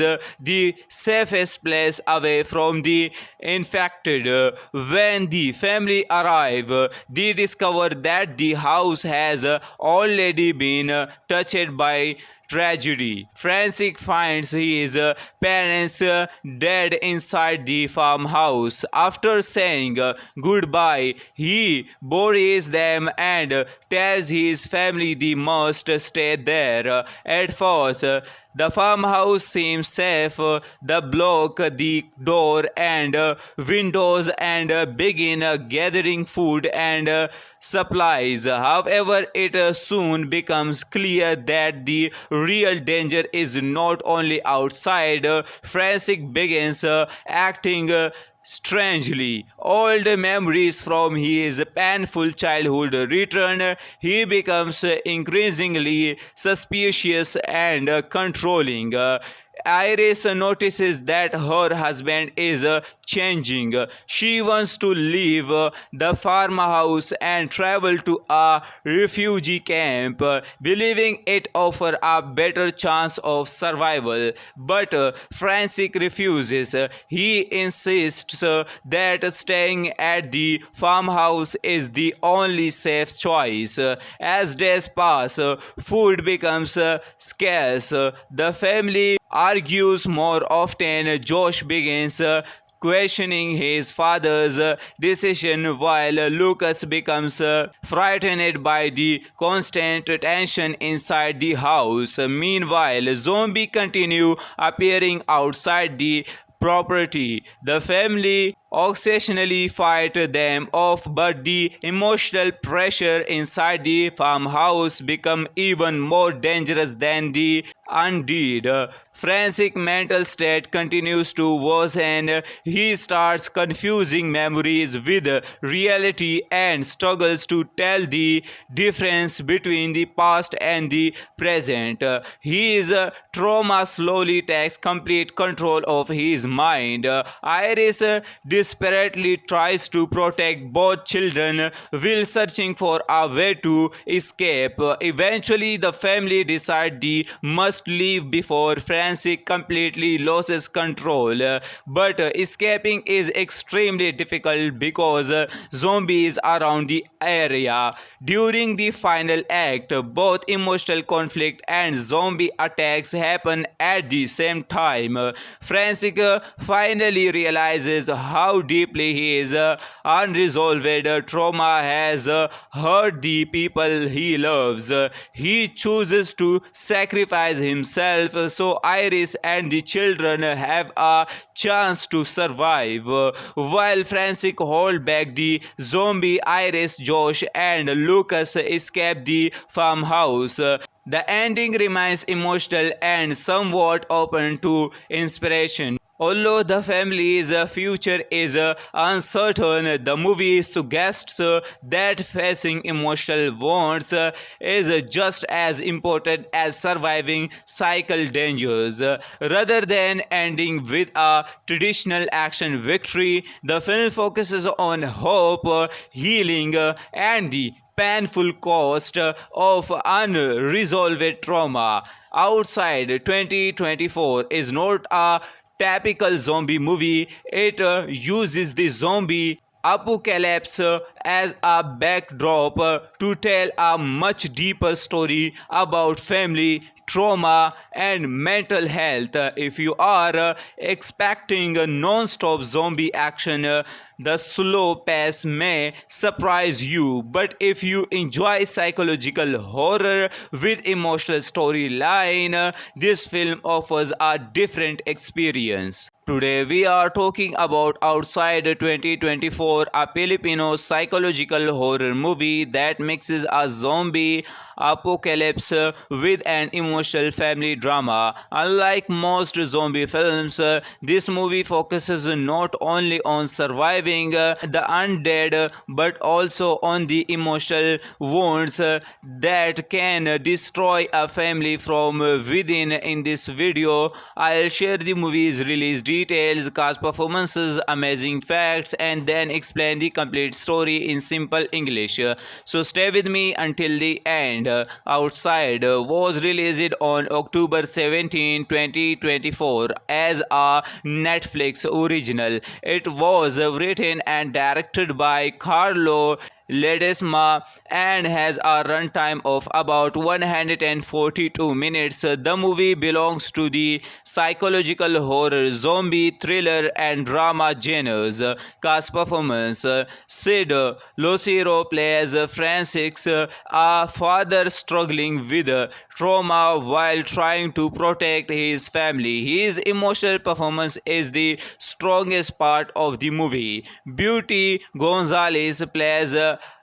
the safest place away from the infected. When the family arrive, they discover that the house has already been touched by tragedy. Francis finds his parents dead inside the farmhouse. After saying goodbye, he buries them and tells his family they must stay there. At first, the farmhouse seems safe. They block the door and windows and begin gathering food and supplies. However, it soon becomes clear that the real danger is not only outside. Francis begins acting strangely. Old memories from his painful childhood return. He becomes increasingly suspicious and controlling. Iris notices that her husband is changing. She wants to leave the farmhouse and travel to a refugee camp, believing it offers a better chance of survival. But Francis refuses. He insists that staying at the farmhouse is the only safe choice. As days pass, food becomes scarce. The family argues more often. Josh begins questioning his father's decision while Lucas becomes frightened by the constant tension inside the house. Meanwhile, zombies continue appearing outside the property. The family occasionally fight them off, but the emotional pressure inside the farmhouse become even more dangerous than the undead. Francis' mental state continues to worsen. He starts confusing memories with reality and struggles to tell the difference between the past and the present. His trauma slowly takes complete control of his mind. Iris desperately tries to protect both children while searching for a way to escape. Eventually, the family decide they must leave before Francis completely loses control. But escaping is extremely difficult because zombies around the area. During the final act, both emotional conflict and zombie attacks happen at the same time. Francis finally realizes how deeply his unresolved trauma has hurt the people he loves. He chooses to sacrifice himself so Iris and the children have a chance to survive. While Francis holds back the zombie, Iris, Josh, and Lucas escape the farmhouse. The ending remains emotional and somewhat open to inspiration. Although the family's future is uncertain, the movie suggests that facing emotional wounds is just as important as surviving cycle dangers. Rather than ending with a traditional action victory, the film focuses on hope, healing, and the painful cost of unresolved trauma. Outside 2024 is not a typical zombie movie. It uses the zombie apocalypse as a backdrop to tell a much deeper story about family, trauma, and mental health. If you are expecting a non-stop zombie action, the slow pace may surprise you. But if you enjoy psychological horror with emotional storyline, this film offers a different experience. Today we are talking about Outside 2024, a Filipino psychological horror movie that mixes a zombie apocalypse with an emotional family drama. Unlike most zombie films, this movie focuses not only on surviving the undead but also on the emotional wounds that can destroy a family from within. In this video, I'll share the movie's release details, details, cast performances, amazing facts, and then explain the complete story in simple English. So stay with me until the end. Outside was released on October 17, 2024 as a Netflix original. It was written and directed by Carlo Ledesma and has a runtime of about 142 minutes. The movie belongs to the psychological horror, zombie, thriller, and drama genres. Cast performance: Sid Lucero plays Francis, a father struggling with trauma while trying to protect his family. His emotional performance is the strongest part of the movie. Beauty Gonzalez plays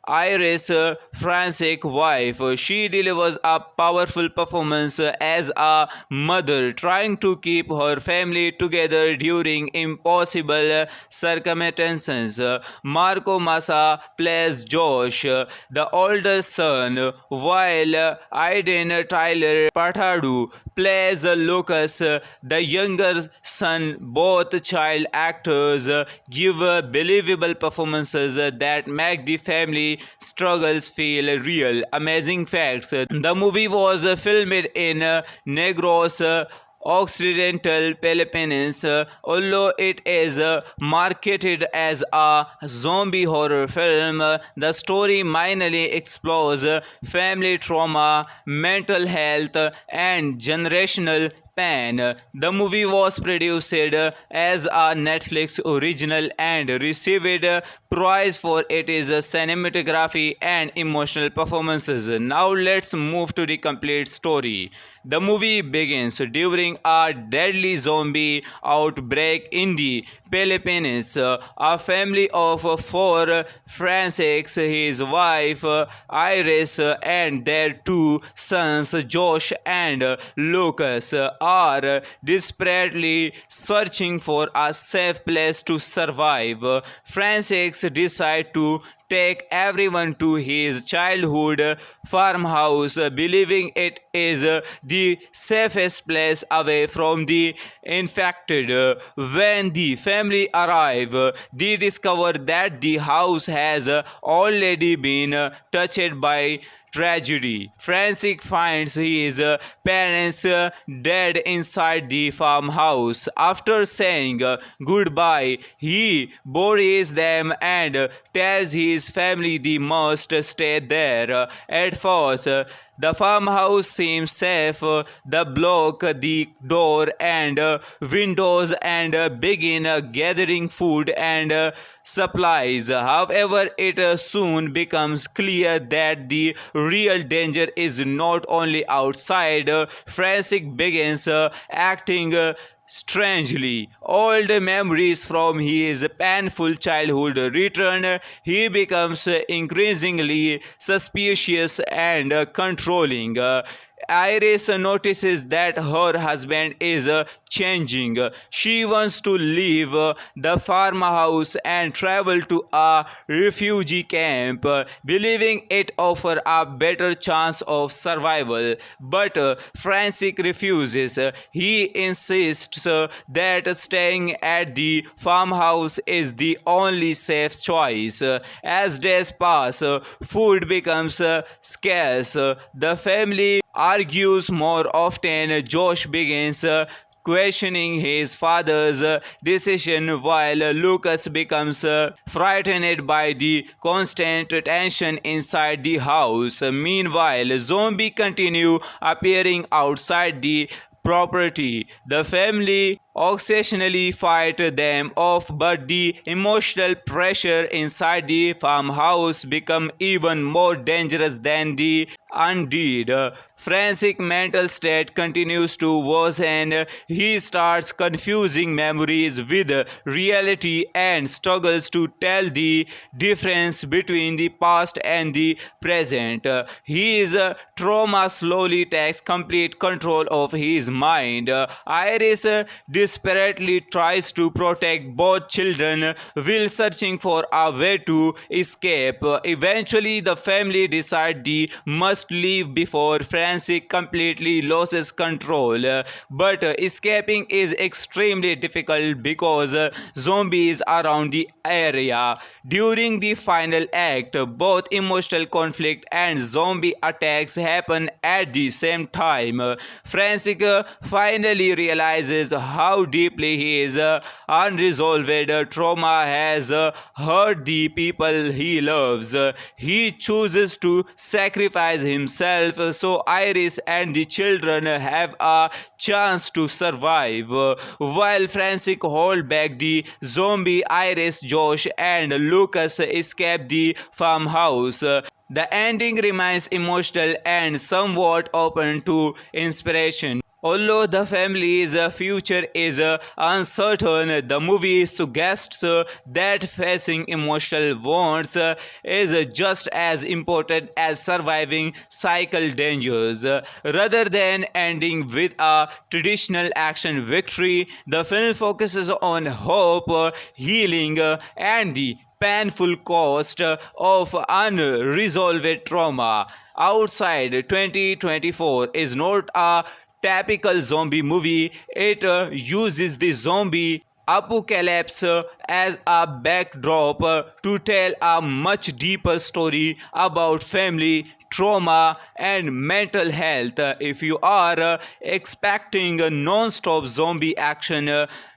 Iris, Francis' wife. She delivers a powerful performance as a mother trying to keep her family together during impossible circumstances. Marco Massa plays Josh, the older son, while Aiden Tyler Patadu plays Lucas, the younger son. Both child actors give believable performances that make the family struggles feel real. Amazing facts: the movie was filmed in Negros Occidental Philippines. Although it is marketed as a zombie horror film, the story mainly explores family trauma, mental health, and generational pain. The movie was produced as a Netflix original and received praise for its cinematography and emotional performances. Now let's move to the complete story. The movie begins during a deadly zombie outbreak in the Philippines. A family of four, Francis, his wife Iris, and their two sons, Josh and Lucas, are desperately searching for a safe place to survive. Francis decides to take everyone to his childhood farmhouse, believing it is the safest place away from the infected. When the family arrive, they discover that the house has already been touched by tragedy. Francis finds his parents dead inside the farmhouse. After saying goodbye, he buries them and tells his family they must stay there. At first, the farmhouse seems safe. They block the door and windows and begin gathering food and supplies. However, it soon becomes clear that the real danger is not only outside. Francis begins acting strangely. Old memories from his painful childhood return. He becomes increasingly suspicious and controlling. Iris notices that her husband is changing. She wants to leave the farmhouse and travel to a refugee camp, believing it offers a better chance of survival. But Francis refuses. He insists that staying at the farmhouse is the only safe choice. As days pass, food becomes scarce. The family argues more often. Josh begins questioning his father's decision while Lucas becomes frightened by the constant tension inside the house. Meanwhile, zombies continue appearing outside the property. The family occasionally fight them off, but the emotional pressure inside the farmhouse become even more dangerous than the undead. Francis' mental state continues to worsen. He starts confusing memories with reality and struggles to tell the difference between the past and the present. His trauma slowly takes complete control of his mind. Iris desperately tries to protect both children while searching for a way to escape. Eventually, the family decide they must leave before Francis completely loses control. But escaping is extremely difficult because zombies around the area. During the final act, both emotional conflict and zombie attacks happen at the same time. Francis finally realizes how deeply his unresolved trauma has hurt the people he loves. He chooses to sacrifice himself so Iris and the children have a chance to survive. While Francis holds back the zombie, Iris, Josh, and Lucas escape the farmhouse. The ending remains emotional and somewhat open to inspiration. Although the family's future is uncertain, the movie suggests that facing emotional wounds is just as important as surviving cycle dangers. Rather than ending with a traditional action victory, the film focuses on hope, healing, and the painful cost of unresolved trauma. Outside 2024 is not a typical zombie movie. It uses the zombie apocalypse as a backdrop to tell a much deeper story about family trauma and mental health. If you are expecting a non-stop zombie action,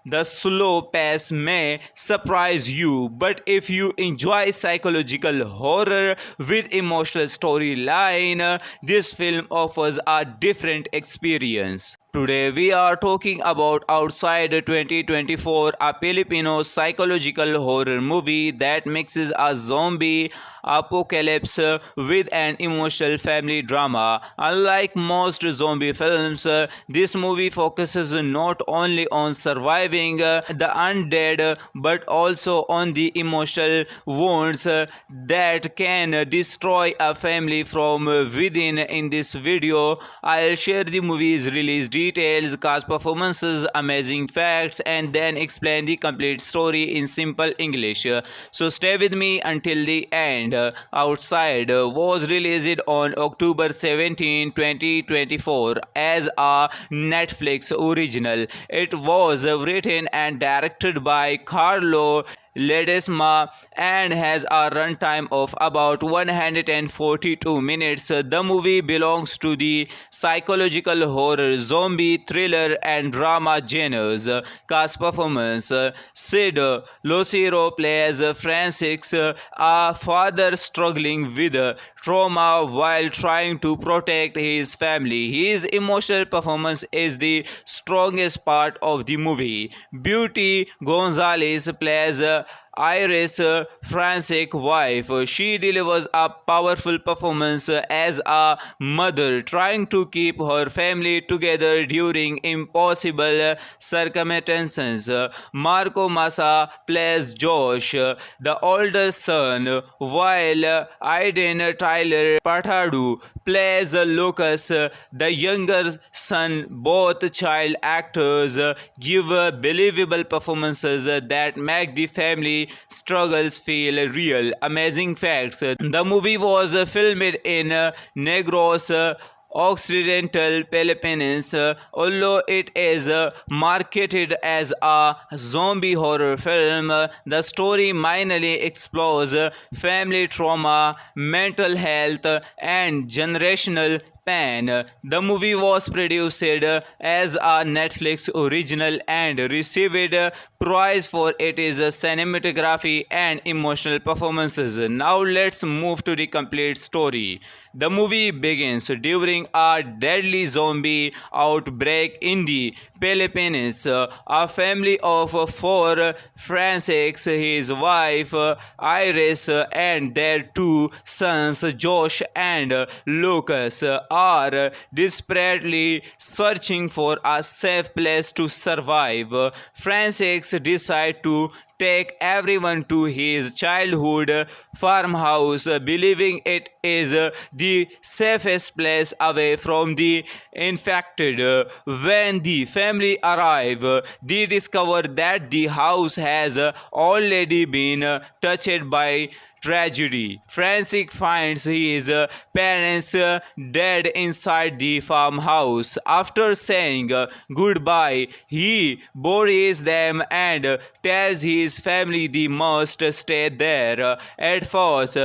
the slow pace may surprise you, but if you enjoy psychological horror with emotional storyline, this film offers a different experience. Today we are talking about Outside 2024, a Filipino psychological horror movie that mixes a zombie apocalypse with an emotional family drama. Unlike most zombie films, this movie focuses not only on surviving the undead but also on the emotional wounds that can destroy a family from within. In this video, I'll share the movie's release details, cast performances, amazing facts, and then explain the complete story in simple English. So stay with me until the end. Outside was released on October 17, 2024 as a Netflix original. It was written and directed by Carlo Ledesma and has a runtime of about 142 minutes. The movie belongs to the psychological horror, zombie, thriller, and drama genres. Cast performance: Sid Lucero plays Francis, a father struggling with trauma while trying to protect his family. His emotional performance is the strongest part of the movie. Beauty Gonzalez plays Iris, Francis' wife. She delivers a powerful performance as a mother trying to keep her family together during impossible circumstances. Marco Massa plays Josh, the older son, while Aiden Tyler Patadu plays Lucas, the younger son. Both child actors give believable performances that make the family struggles feel real. Amazing facts: the movie was filmed in Negros Occidental Philippines. Although it is marketed as a zombie horror film, the story mainly explores family trauma, mental health, and generational pain. The movie was produced as a Netflix original and received praise for its cinematography and emotional performances. Now let's move to the complete story. The movie begins during a deadly zombie outbreak in the Philippines. A family of four, Francis, his wife Iris, and their two sons Josh and Lucas, are desperately searching for a safe place to survive. Francis decides to take everyone to his childhood farmhouse, believing it is the safest place away from the infected. When the family arrive, they discover that the house has already been touched by tragedy. Francis finds his parents dead inside the farmhouse. After saying goodbye, he buries them and tells his family they must stay there. At first,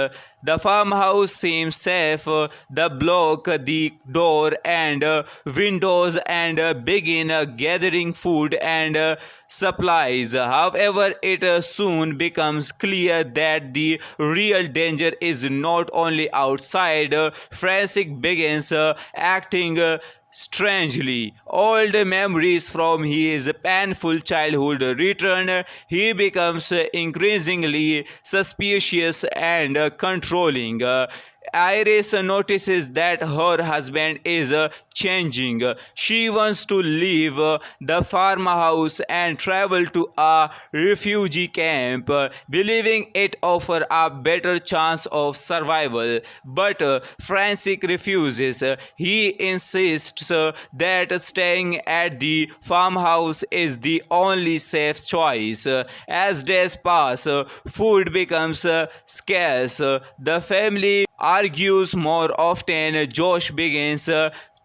the farmhouse seems safe. They block the door and windows and begin gathering food and supplies. However, it soon becomes clear that the real danger is not only outside. Francis begins acting strangely. Old memories from his painful childhood return. He becomes increasingly suspicious and controlling. Iris notices that her husband is changing. She wants to leave the farmhouse and travel to a refugee camp, believing it offers a better chance of survival. But Francis refuses. He insists that staying at the farmhouse is the only safe choice. As days pass, food becomes scarce. The family argues more often. Josh begins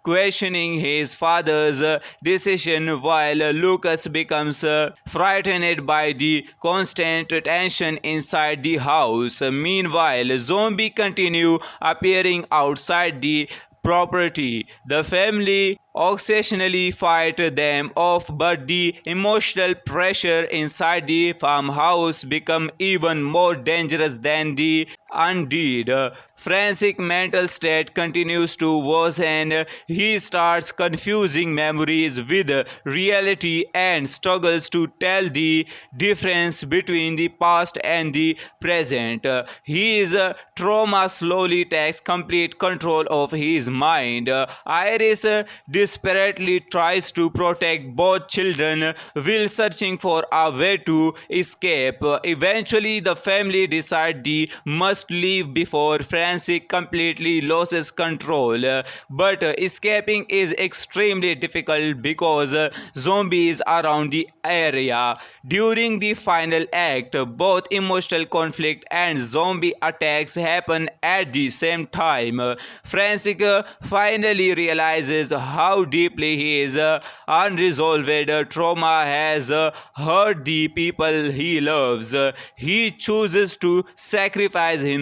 questioning his father's decision while Lucas becomes frightened by the constant tension inside the house. Meanwhile, zombies continue appearing outside the property. The family occasionally fight them off, but the emotional pressure inside the farmhouse become even more dangerous than the undead. Francis' mental state continues to worsen. He starts confusing memories with reality and struggles to tell the difference between the past and the present. His trauma slowly takes complete control of his mind. Iris desperately tries to protect both children while searching for a way to escape. Eventually, the family decide they must leave before Francis completely loses control. But escaping is extremely difficult because zombies around the area. During the final act, both emotional conflict and zombie attacks happen at the same time. Francis finally realizes how deeply his unresolved trauma has hurt the people he loves. He chooses to sacrifice himself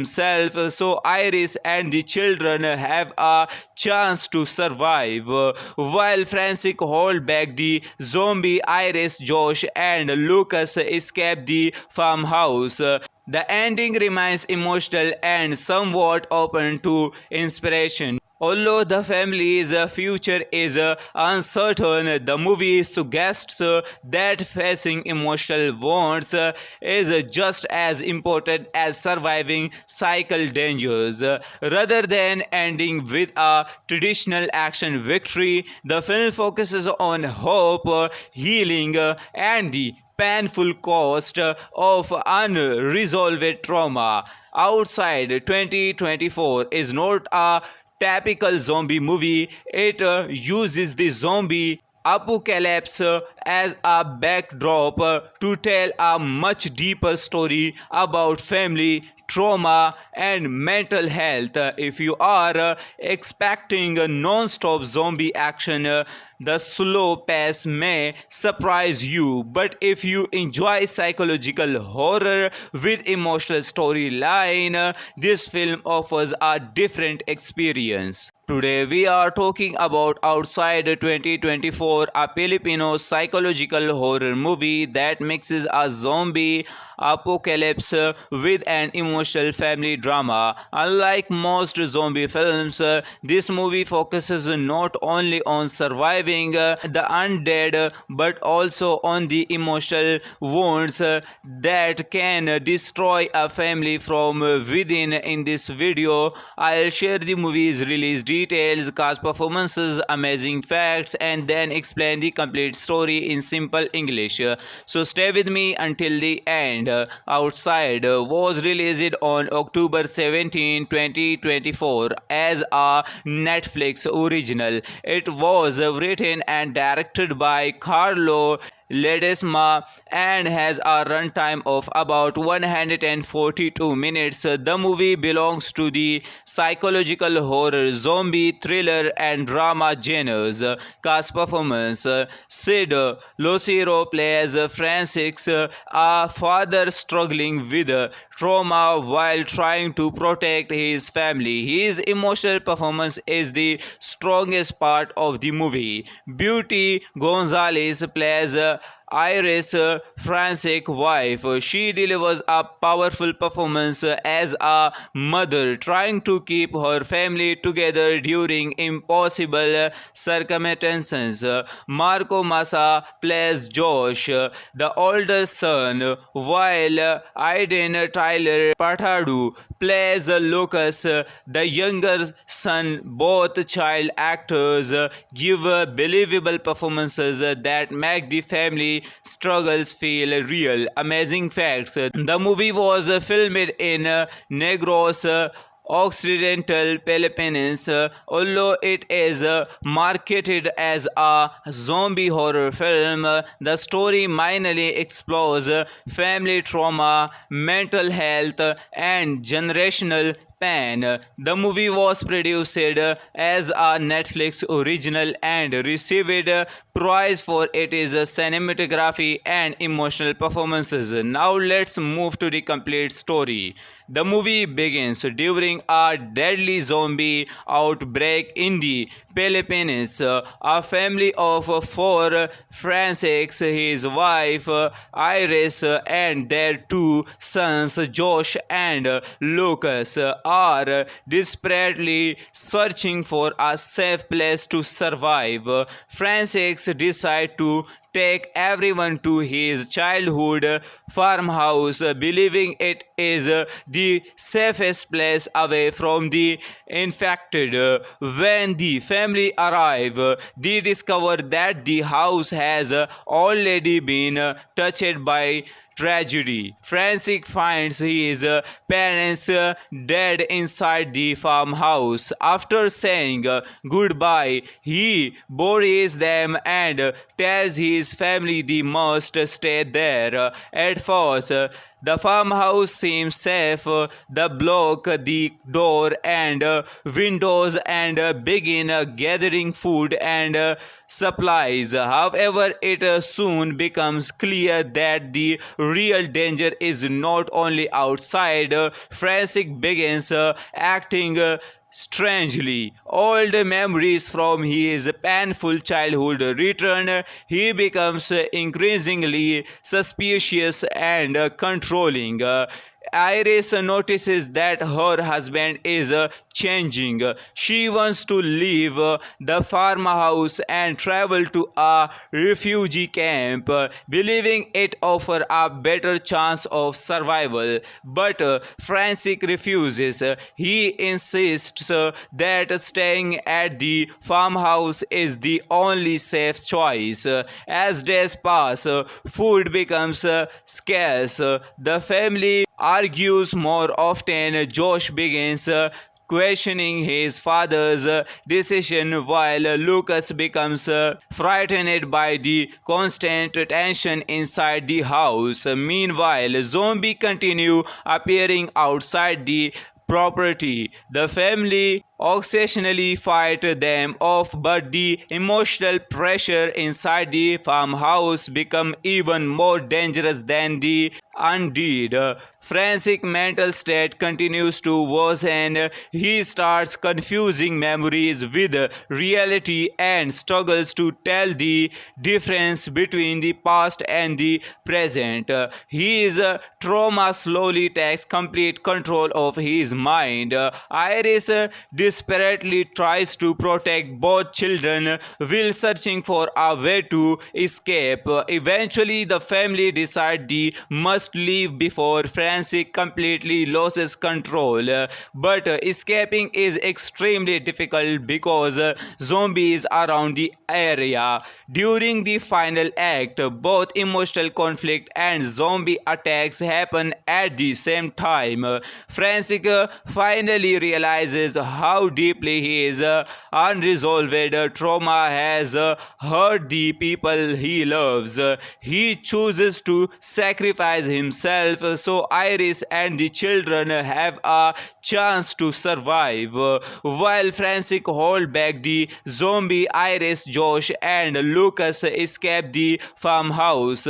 so Iris and the children have a chance to survive. While Francis holds back the zombie, Iris, Josh, and Lucas escape the farmhouse. The ending remains emotional and somewhat open to inspiration. Although the family's future is uncertain, the movie suggests that facing emotional wounds is just as important as surviving cycle dangers. Rather than ending with a traditional action victory, the film focuses on hope, healing, and the painful cost of unresolved trauma. Outside 2024 is not a typical zombie movie. It uses the zombie apocalypse as a backdrop to tell a much deeper story about family trauma and mental health. If you are expecting a non-stop zombie action, the slow pace may surprise you. But if you enjoy psychological horror with emotional storyline, this film offers a different experience. Today we are talking about Outside 2024, a Filipino psychological horror movie that mixes a zombie apocalypse with an emotional family drama. Unlike most zombie films, this movie focuses not only on surviving the undead but also on the emotional wounds that can destroy a family from within. In this video, I'll share the movie's release details, details, cast performances, amazing facts, and then explain the complete story in simple English. So stay with me until the end. Outside was released on October 17, 2024 as a Netflix original. It was written and directed by Carlo Ledesma and has a runtime of about 142 minutes. The movie belongs to the psychological horror, zombie, thriller, and drama genres. Cast performance: Sid Lucero plays Francis, a father struggling with trauma while trying to protect his family. His emotional performance is the strongest part of the movie. Beauty Gonzalez plays Iris, Francis' wife. She delivers a powerful performance as a mother trying to keep her family together during impossible circumstances. Marco Massa plays Josh, the older son, while Aiden Tyler Patadu plays Lucas, the younger son. Both child actors give believable performances that make the family struggles feel real. Amazing facts: the movie was filmed in Negros Occidental Philippines. Although it is marketed as a zombie horror film, the story mainly explores family trauma, mental health, and generational pain. The movie was produced as a Netflix original and received praise for its cinematography and emotional performances. Now let's move to the complete story. The movie begins during a deadly zombie outbreak in the Philippines. A family of four, Francis, his wife Iris, and their two sons, Josh and Lucas, are desperately searching for a safe place to survive. Francis decides to take everyone to his childhood farmhouse, believing it is the safest place away from the infected. When the family arrive, they discover that the house has already been touched by tragedy. Francis finds his parents dead inside the farmhouse. After saying goodbye, he buries them and tells his family they must stay there. At first, the farmhouse seems safe. They block the door and windows and begin gathering food and supplies. However, it soon becomes clear that the real danger is not only outside. Francis begins acting strangely. Old memories from his painful childhood return. He becomes increasingly suspicious and controlling. Iris notices that her husband is changing. She wants to leave the farmhouse and travel to a refugee camp, believing it offers a better chance of survival. But Francis refuses. He insists that staying at the farmhouse is the only safe choice. As days pass, food becomes scarce. The family argues more often. Josh begins questioning his father's decision while Lucas becomes frightened by the constant tension inside the house. Meanwhile, zombies continue appearing outside the property. The family occasionally fight them off, but the emotional pressure inside the farmhouse become even more dangerous than the undead. Francis' mental state continues to worsen. He starts confusing memories with reality and struggles to tell the difference between the past and the present. His trauma slowly takes complete control of his mind. Iris desperately tries to protect both children while searching for a way to escape. Eventually, the family decide they must leave before Francis completely loses control. But escaping is extremely difficult because zombies around the area. During the final act, both emotional conflict and zombie attacks happen at the same time. Francis finally realizes how deeply his unresolved trauma has hurt the people he loves. He chooses to sacrifice himself so Iris and the children have a chance to survive. While Francis holds back the zombie, Iris, Josh, and Lucas escape the farmhouse.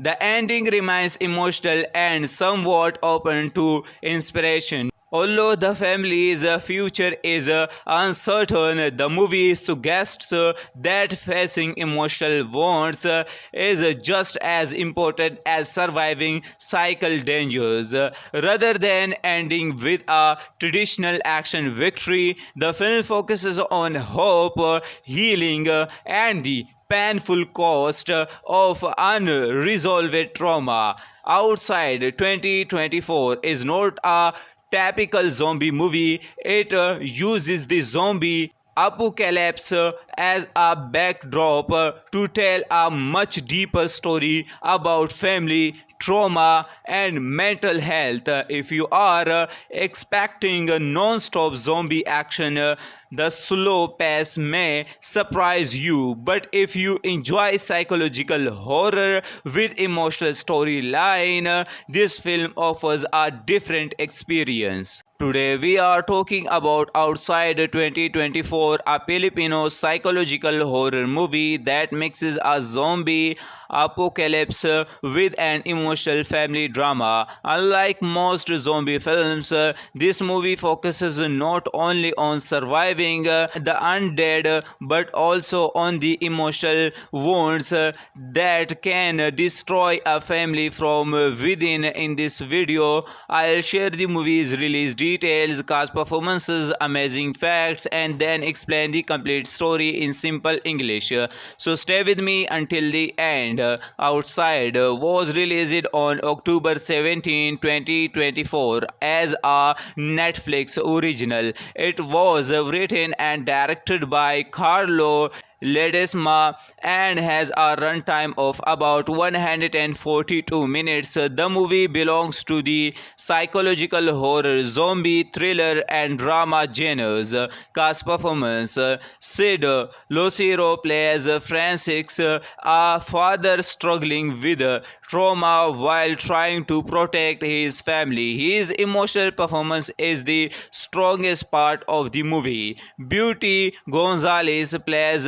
The ending remains emotional and somewhat open to inspiration. Although the family's future is uncertain, the movie suggests that facing emotional wounds is just as important as surviving cycle dangers. Rather than ending with a traditional action victory, the film focuses on hope, healing, and the painful cost of unresolved trauma. Outside 2024 is not a typical zombie movie. It uses the zombie apocalypse as a backdrop to tell a much deeper story about family, trauma, and mental health. If you are expecting non-stop zombie action, the slow pace may surprise you. But if you enjoy psychological horror with emotional storyline, this film offers a different experience. Today we are talking about Outside 2024, a Filipino psychological horror movie that mixes a zombie apocalypse with an emotional family drama. Unlike most zombie films, this movie focuses not only on surviving the undead but also on the emotional wounds that can destroy a family from within. In this video, I'll share the movie's release details, cast performances, amazing facts, and then explain the complete story in simple English. So stay with me until the end. Outside was released on October 17, 2024 as a Netflix original. It was written and directed by Carlo Ledesma and has a runtime of about 142 minutes. The movie belongs to the psychological horror, zombie, thriller, and drama genres. Cast performance: Sid Lucero plays Francis, a father struggling with trauma while trying to protect his family. His emotional performance is the strongest part of the movie. Beauty Gonzalez plays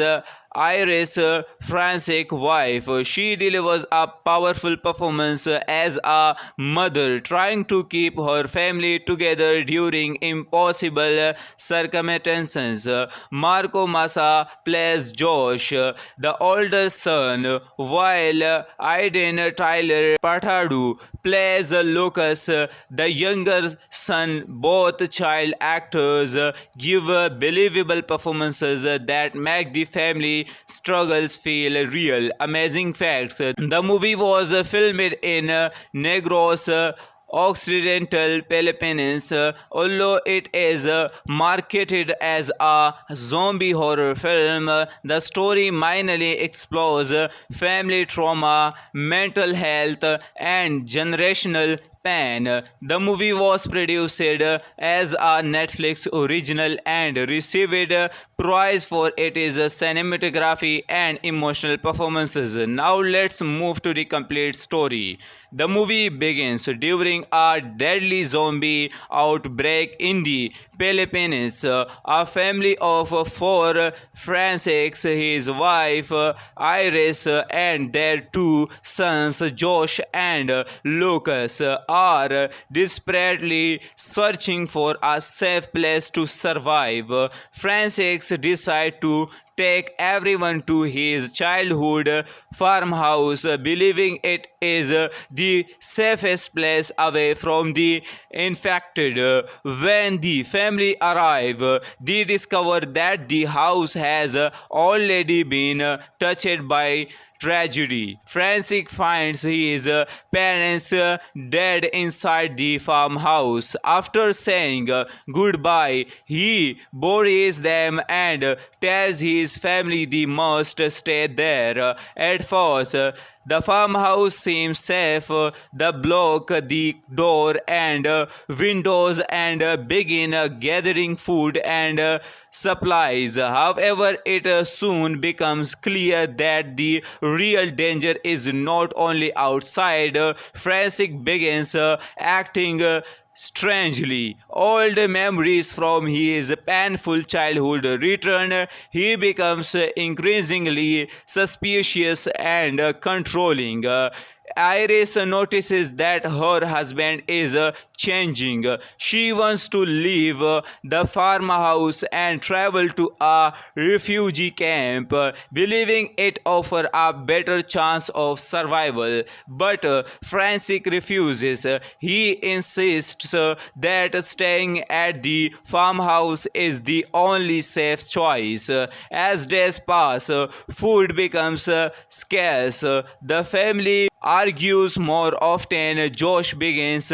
Iris, Francis' wife. She delivers a powerful performance as a mother trying to keep her family together during impossible circumstances. Marco Massa plays Josh, the older son, while Aiden Tyler Patadu plays Lucas, the younger son. Both child actors give believable performances that make the family struggles feel real. Amazing facts: the movie was filmed in Negros Occidental Philippines. Although it is marketed as a zombie horror film, the story mainly explores family trauma, mental health, and generational pain. The movie was produced as a Netflix original and received praise for its cinematography and emotional performances. Now let's move to the complete story. The movie begins during a deadly zombie outbreak in the Philippines. A family of four, Francis, his wife Iris, and their two sons, Josh and Lucas, are desperately searching for a safe place to survive. Francis decides to take everyone to his childhood farmhouse, believing it is the safest place away from the infected. When the family arrive, they discover that the house has already been touched by tragedy. Francis finds his parents dead inside the farmhouse. After saying goodbye, he buries them and tells his family they must stay there. At first, the farmhouse seems safe. They block the door and windows and begin gathering food and supplies. However, it soon becomes clear that the real danger is not only outside. Francis begins acting strangely. Old memories from his painful childhood return. He becomes increasingly suspicious and controlling. Iris notices that her husband is changing. She wants to leave the farmhouse and travel to a refugee camp, believing it offers a better chance of survival. But Francis refuses. He insists that staying at the farmhouse is the only safe choice. As days pass, food becomes scarce. The family argues more often. Josh begins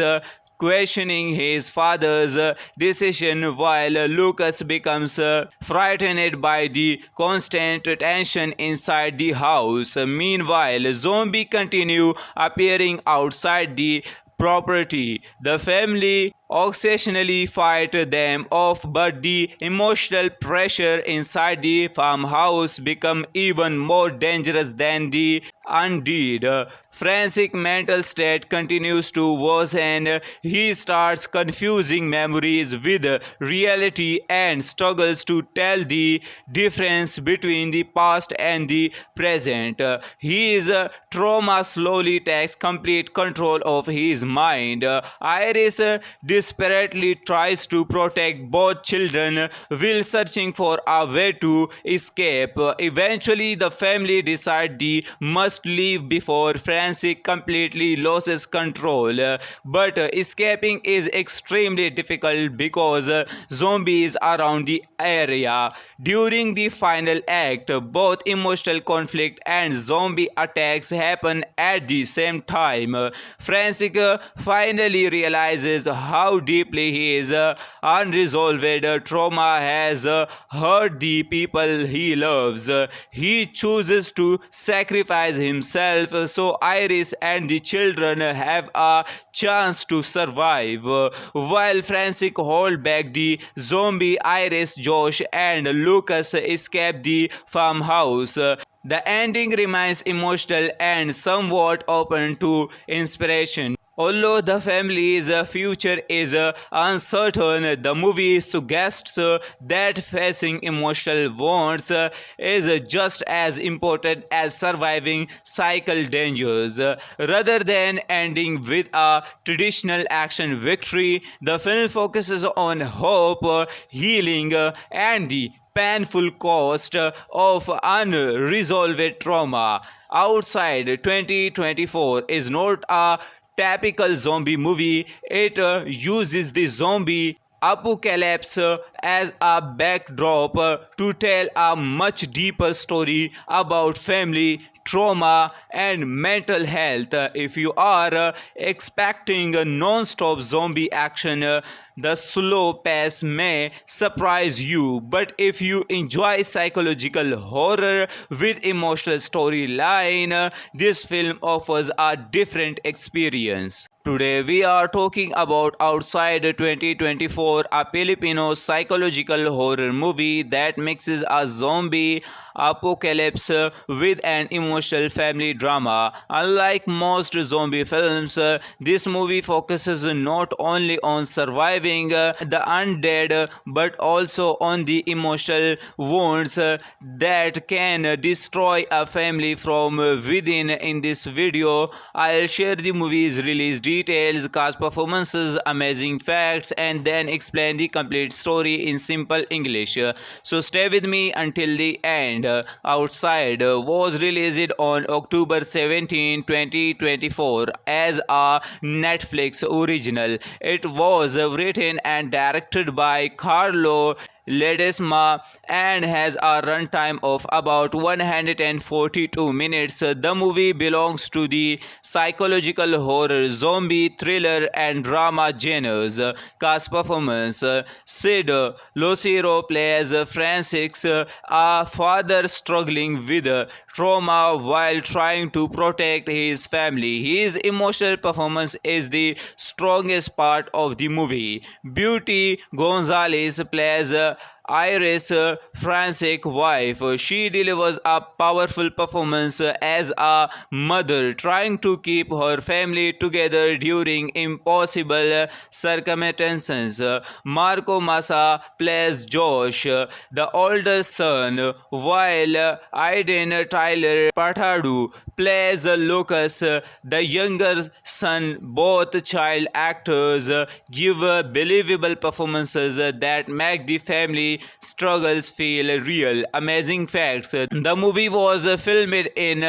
questioning his father's decision while Lucas becomes frightened by the constant tension inside the house. Meanwhile, zombies continue appearing outside the property. The family occasionally fight them off, but the emotional pressure inside the farmhouse become even more dangerous than the undead. Francis' mental state continues to worsen. He starts confusing memories with reality and struggles to tell the difference between the past and the present. His trauma slowly takes complete control of his mind. Iris desperately tries to protect both children while searching for a way to escape. Eventually, the family decide they must leave before Francis completely loses control. But escaping is extremely difficult because zombies around the area. During the final act, both emotional conflict and zombie attacks happen at the same time. Francis finally realizes how deeply his unresolved trauma has hurt the people he loves. He chooses to sacrifice himself so Iris and the children have a chance to survive. While Francis holds back the zombie, Iris, Josh, and Lucas escape the farmhouse. The ending remains emotional and somewhat open to inspiration. Although the family's future is uncertain, the movie suggests that facing emotional wounds is just as important as surviving cycle dangers. Rather than ending with a traditional action victory, the film focuses on hope, healing, and the painful cost of unresolved trauma. Outside 2024 is not a typical zombie movie. It uses the zombie apocalypse as a backdrop to tell a much deeper story about family trauma and mental health. If you are expecting a non-stop zombie action, the slow pace may surprise you, but if you enjoy psychological horror with emotional storyline, this film offers a different experience. Today we are talking about Outside 2024, a Filipino psychological horror movie that mixes a zombie apocalypse with an emotional family drama. Unlike most zombie films, this movie focuses not only on surviving observing the undead but also on the emotional wounds that can destroy a family from within. In this video, I'll share the movie's release details, cast performances, amazing facts, and then explain the complete story in simple English. So stay with me until the end. Outside was released on October 17, 2024 as a Netflix original. It was written and directed by Carlo Ledesma and has a runtime of about 142 minutes. The movie belongs to the psychological horror, zombie, thriller, and drama genres. Cast performance: Sid Lucero plays Francis, a father struggling with trauma while trying to protect his family. His emotional performance is the strongest part of the movie. Beauty Gonzalez plays Iris, Francis' wife. She delivers a powerful performance as a mother trying to keep her family together during impossible circumstances. Marco Massa plays Josh, the older son, while Aiden Tyler Patadu plays Lucas, the younger son. Both child actors give believable performances that make the family struggles feel real. Amazing facts: the movie was filmed in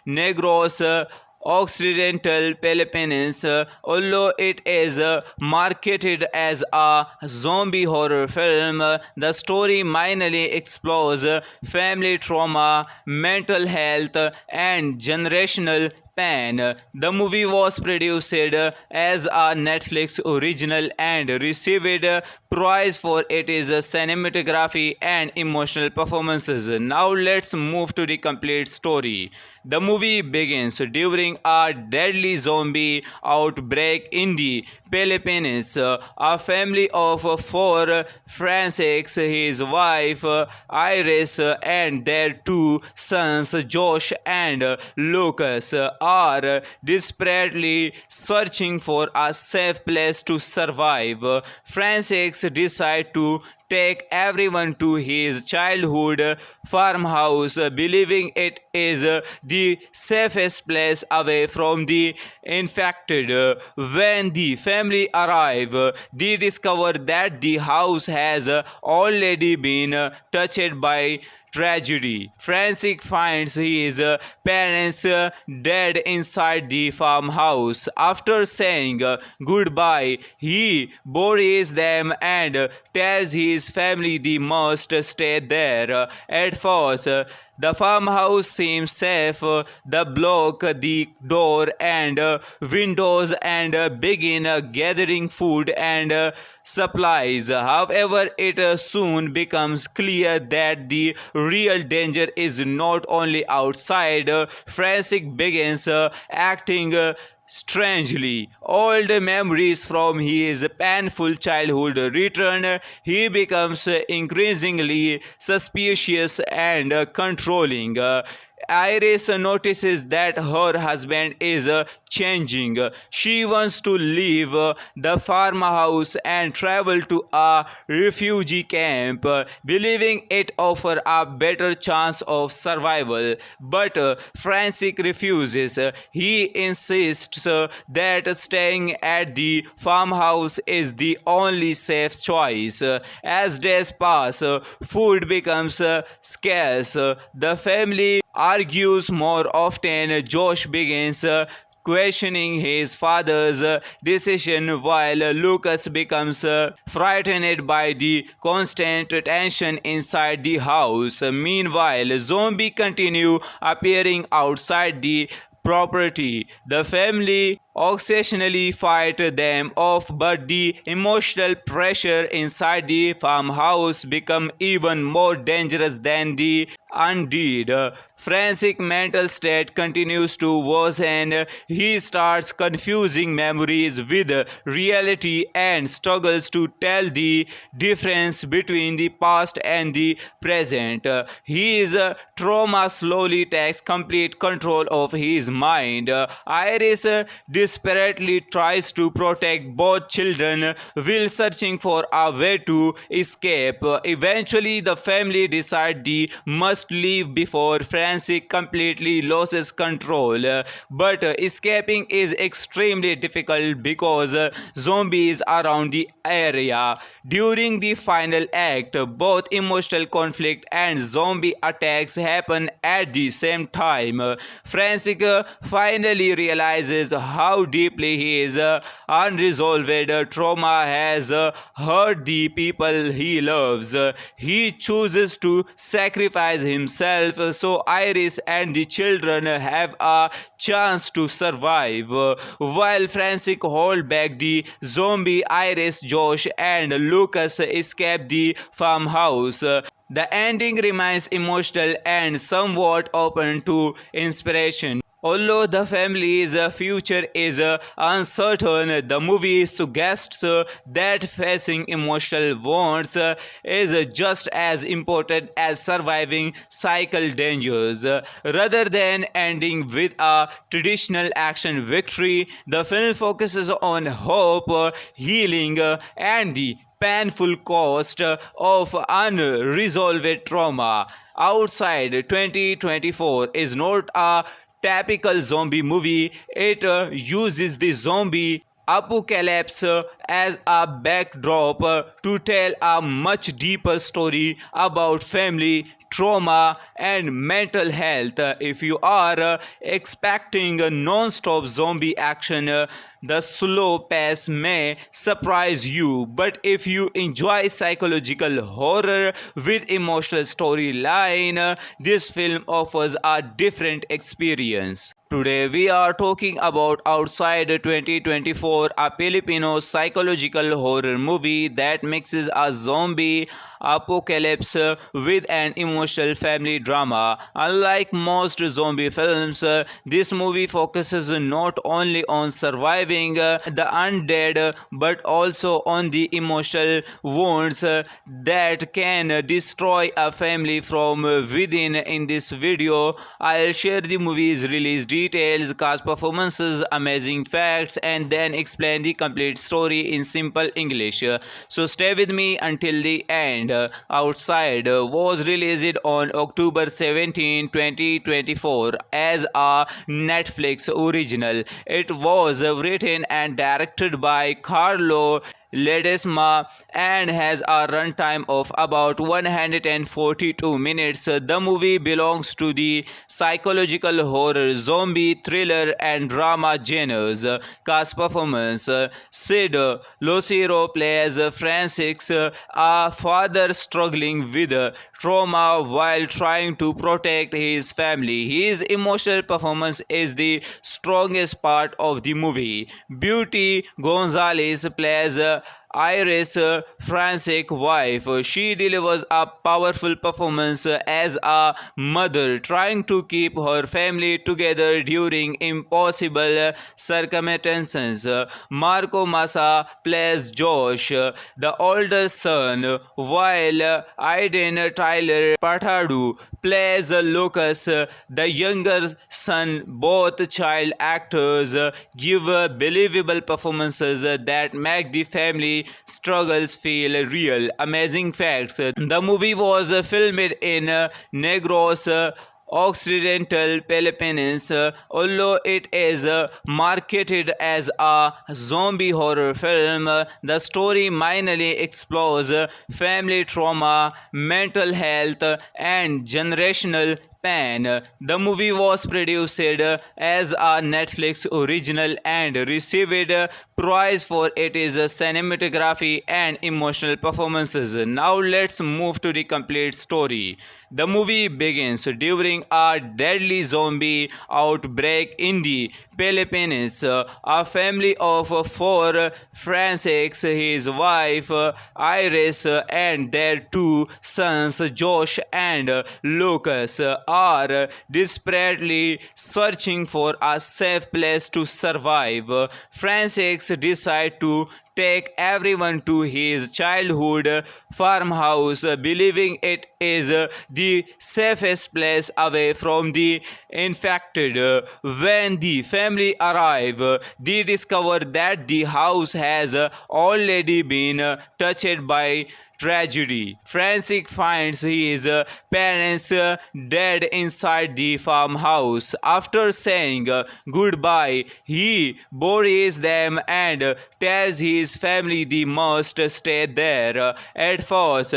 Negros Occidental Philippines. Although it is marketed as a zombie horror film, the story mainly explores family trauma, mental health, and generational pain. The movie was produced as a Netflix original and received praise for its cinematography and emotional performances. Now let's move to the complete story. The movie begins during a deadly zombie outbreak in the Philippines. A family of four, Francis, his wife Iris, and their two sons, Josh and Lucas, are desperately searching for a safe place to survive. Francis decides to take everyone to his childhood farmhouse, believing it is the safest place away from the infected. When the family arrive, they discover that the house has already been touched by tragedy. Francis finds his parents dead inside the farmhouse. After saying goodbye, he buries them and tells his family they must stay there. At first, the farmhouse seems safe. They block the door and windows and begin gathering food and supplies. However, it soon becomes clear that the real danger is not only outside. Francis begins acting strangely. Old memories from his painful childhood return. He becomes increasingly suspicious and controlling. Iris notices that her husband is changing. She wants to leave the farmhouse and travel to a refugee camp, believing it offers a better chance of survival. But Francis refuses. He insists that staying at the farmhouse is the only safe choice. As days pass, food becomes scarce. The family argues more often. Josh begins questioning his father's decision, while Lucas becomes frightened by the constant tension inside the house. Meanwhile, zombies continue appearing outside the property. The family occasionally fight them off, but the emotional pressure inside the farmhouse become even more dangerous than the undead. Francis' mental state continues to worsen. He starts confusing memories with reality and struggles to tell the difference between the past and the present. His trauma slowly takes complete control of his mind. Iris desperately tries to protect both children while searching for a way to escape. Eventually, the family decide they must leave before Francis completely loses control. But escaping is extremely difficult because zombies around the area. During the final act, both emotional conflict and zombie attacks happen at the same time. Francis finally realizes how deeply his unresolved trauma has hurt the people he loves. He chooses to sacrifice himself so Iris and the children have a chance to survive. While Francis hold back the zombie, Iris, Josh, and Lucas escape the farmhouse. The ending remains emotional and somewhat open to inspiration. Although the family's future is uncertain, the movie suggests that facing emotional wounds is just as important as surviving cycle dangers. Rather than ending with a traditional action victory, the film focuses on hope, healing, and the painful cost of unresolved trauma. Outside 2024 is not a typical zombie movie. It uses the zombie apocalypse as a backdrop to tell a much deeper story about family trauma and mental health. If you are expecting a non-stop zombie action, the slow pace may surprise you. But if you enjoy psychological horror with emotional storyline, this film offers a different experience. Today we are talking about Outside 2024, a Filipino psychological horror movie that mixes a zombie apocalypse with an emotional family drama. Unlike most zombie films, this movie focuses not only on surviving the undead but also on the emotional wounds that can destroy a family from within. In this video, I'll share the movie's release details, cast performances, amazing facts, and then explain the complete story in simple English. So stay with me until the end. Outside was released on October 17, 2024 as a Netflix original. It was written and directed by Carlo Ledesma and has a runtime of about 142 minutes. The movie belongs to the psychological horror, zombie, thriller, and drama genres. Cast performance: Sid Lucero plays Francis, a father struggling with trauma while trying to protect his family. His emotional performance is the strongest part of the movie. Beauty Gonzalez plays Iris, Francis' wife. She delivers a powerful performance as a mother trying to keep her family together during impossible circumstances. Marco Massa plays Josh, the older son, while Aiden Tyler Patadu plays Lucas, the younger son. Both child actors give believable performances that make the family struggles feel real. Amazing facts: the movie was filmed in Negros Occidental Philippines. Although it is marketed as a zombie horror film, the story mainly explores family trauma, mental health, and generational pain. The movie was produced as a Netflix original and received praise for its cinematography and emotional performances. Now let's move to the complete story. The movie begins during a deadly zombie outbreak in the Philippines. A family of four, Francis, his wife Iris, and their two sons Josh and Lucas, are desperately searching for a safe place to survive. Francis decides to take everyone to his childhood farmhouse, believing it is the safest place away from the infected. When the family arrive, they discover that the house has already been touched by tragedy. Francis finds his parents dead inside the farmhouse. After saying goodbye, he buries them and tells his family they must stay there. At first,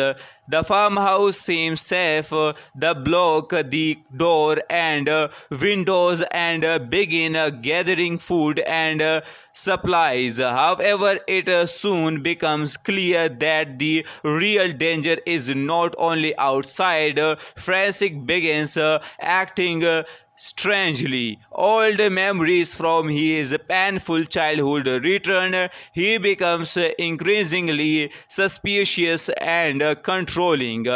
the farmhouse seems safe. They block the door and windows and begin gathering food and supplies. However, it soon becomes clear that the real danger is not only outside. Francis begins acting strangely. Old memories from his painful childhood return. He becomes increasingly suspicious and controlling.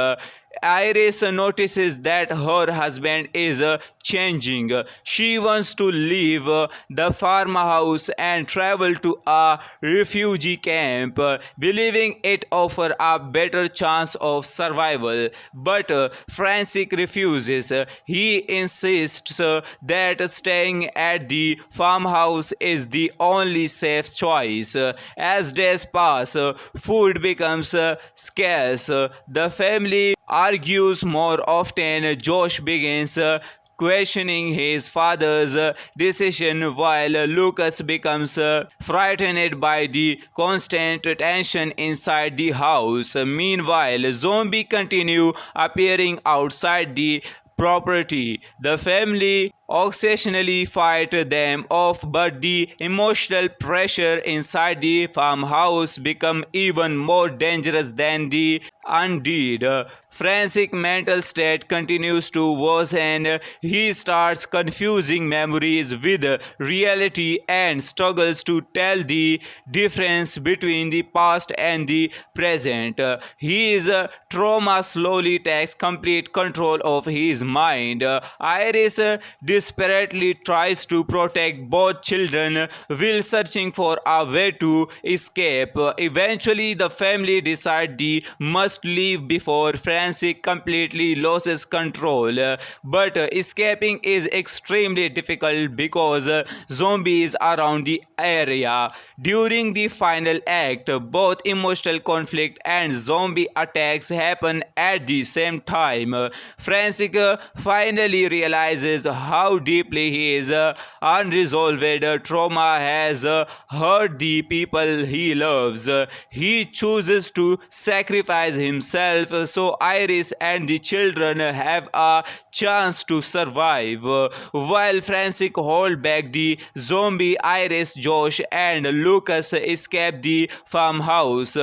Iris notices that her husband is changing. She wants to leave the farmhouse and travel to a refugee camp, believing it offers a better chance of survival. But Francis refuses. He insists that staying at the farmhouse is the only safe choice. As days pass, food becomes scarce. The family argues more often. Josh begins questioning his father's decision while Lucas becomes frightened by the constant tension inside the house. Meanwhile, zombies continue appearing outside the property. The family occasionally fight them off, but the emotional pressure inside the farmhouse become even more dangerous than the undead. Francis' mental state continues to worsen. He starts confusing memories with reality and struggles to tell the difference between the past and the present. His trauma slowly takes complete control of his mind. Iris desperately tries to protect both children while searching for a way to escape. Eventually, the family decide they must leave before Francis completely loses control. But escaping is extremely difficult because zombies around the area. During the final act, both emotional conflict and zombie attacks happen at the same time. Francis finally realizes how deeply his unresolved trauma has hurt the people he loves. He chooses to sacrifice himself so Iris and the children have a chance to survive. While Francis holds back the zombie, Iris, Josh, and Lucas escape the farmhouse.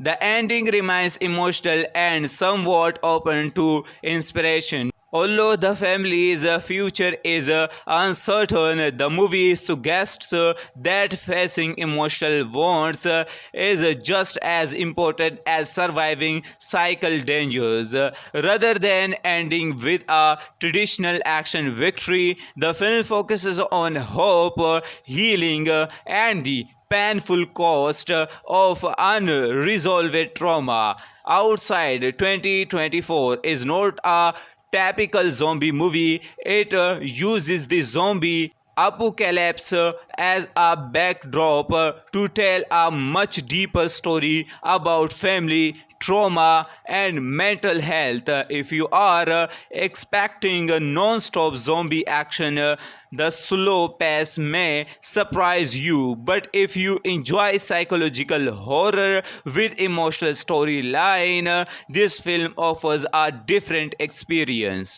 The ending remains emotional and somewhat open to inspiration. Although the family's future is uncertain, the movie suggests that facing emotional wounds is just as important as surviving cycle dangers. Rather than ending with a traditional action victory, the film focuses on hope, healing, and the painful cost of unresolved trauma. Outside 2024 is not a typical zombie movie. It uses the zombie apocalypse as a backdrop to tell a much deeper story about family, trauma, and mental health. If you are expecting a non-stop zombie action, the slow pace may surprise you. But if you enjoy psychological horror with emotional storyline, this film offers a different experience.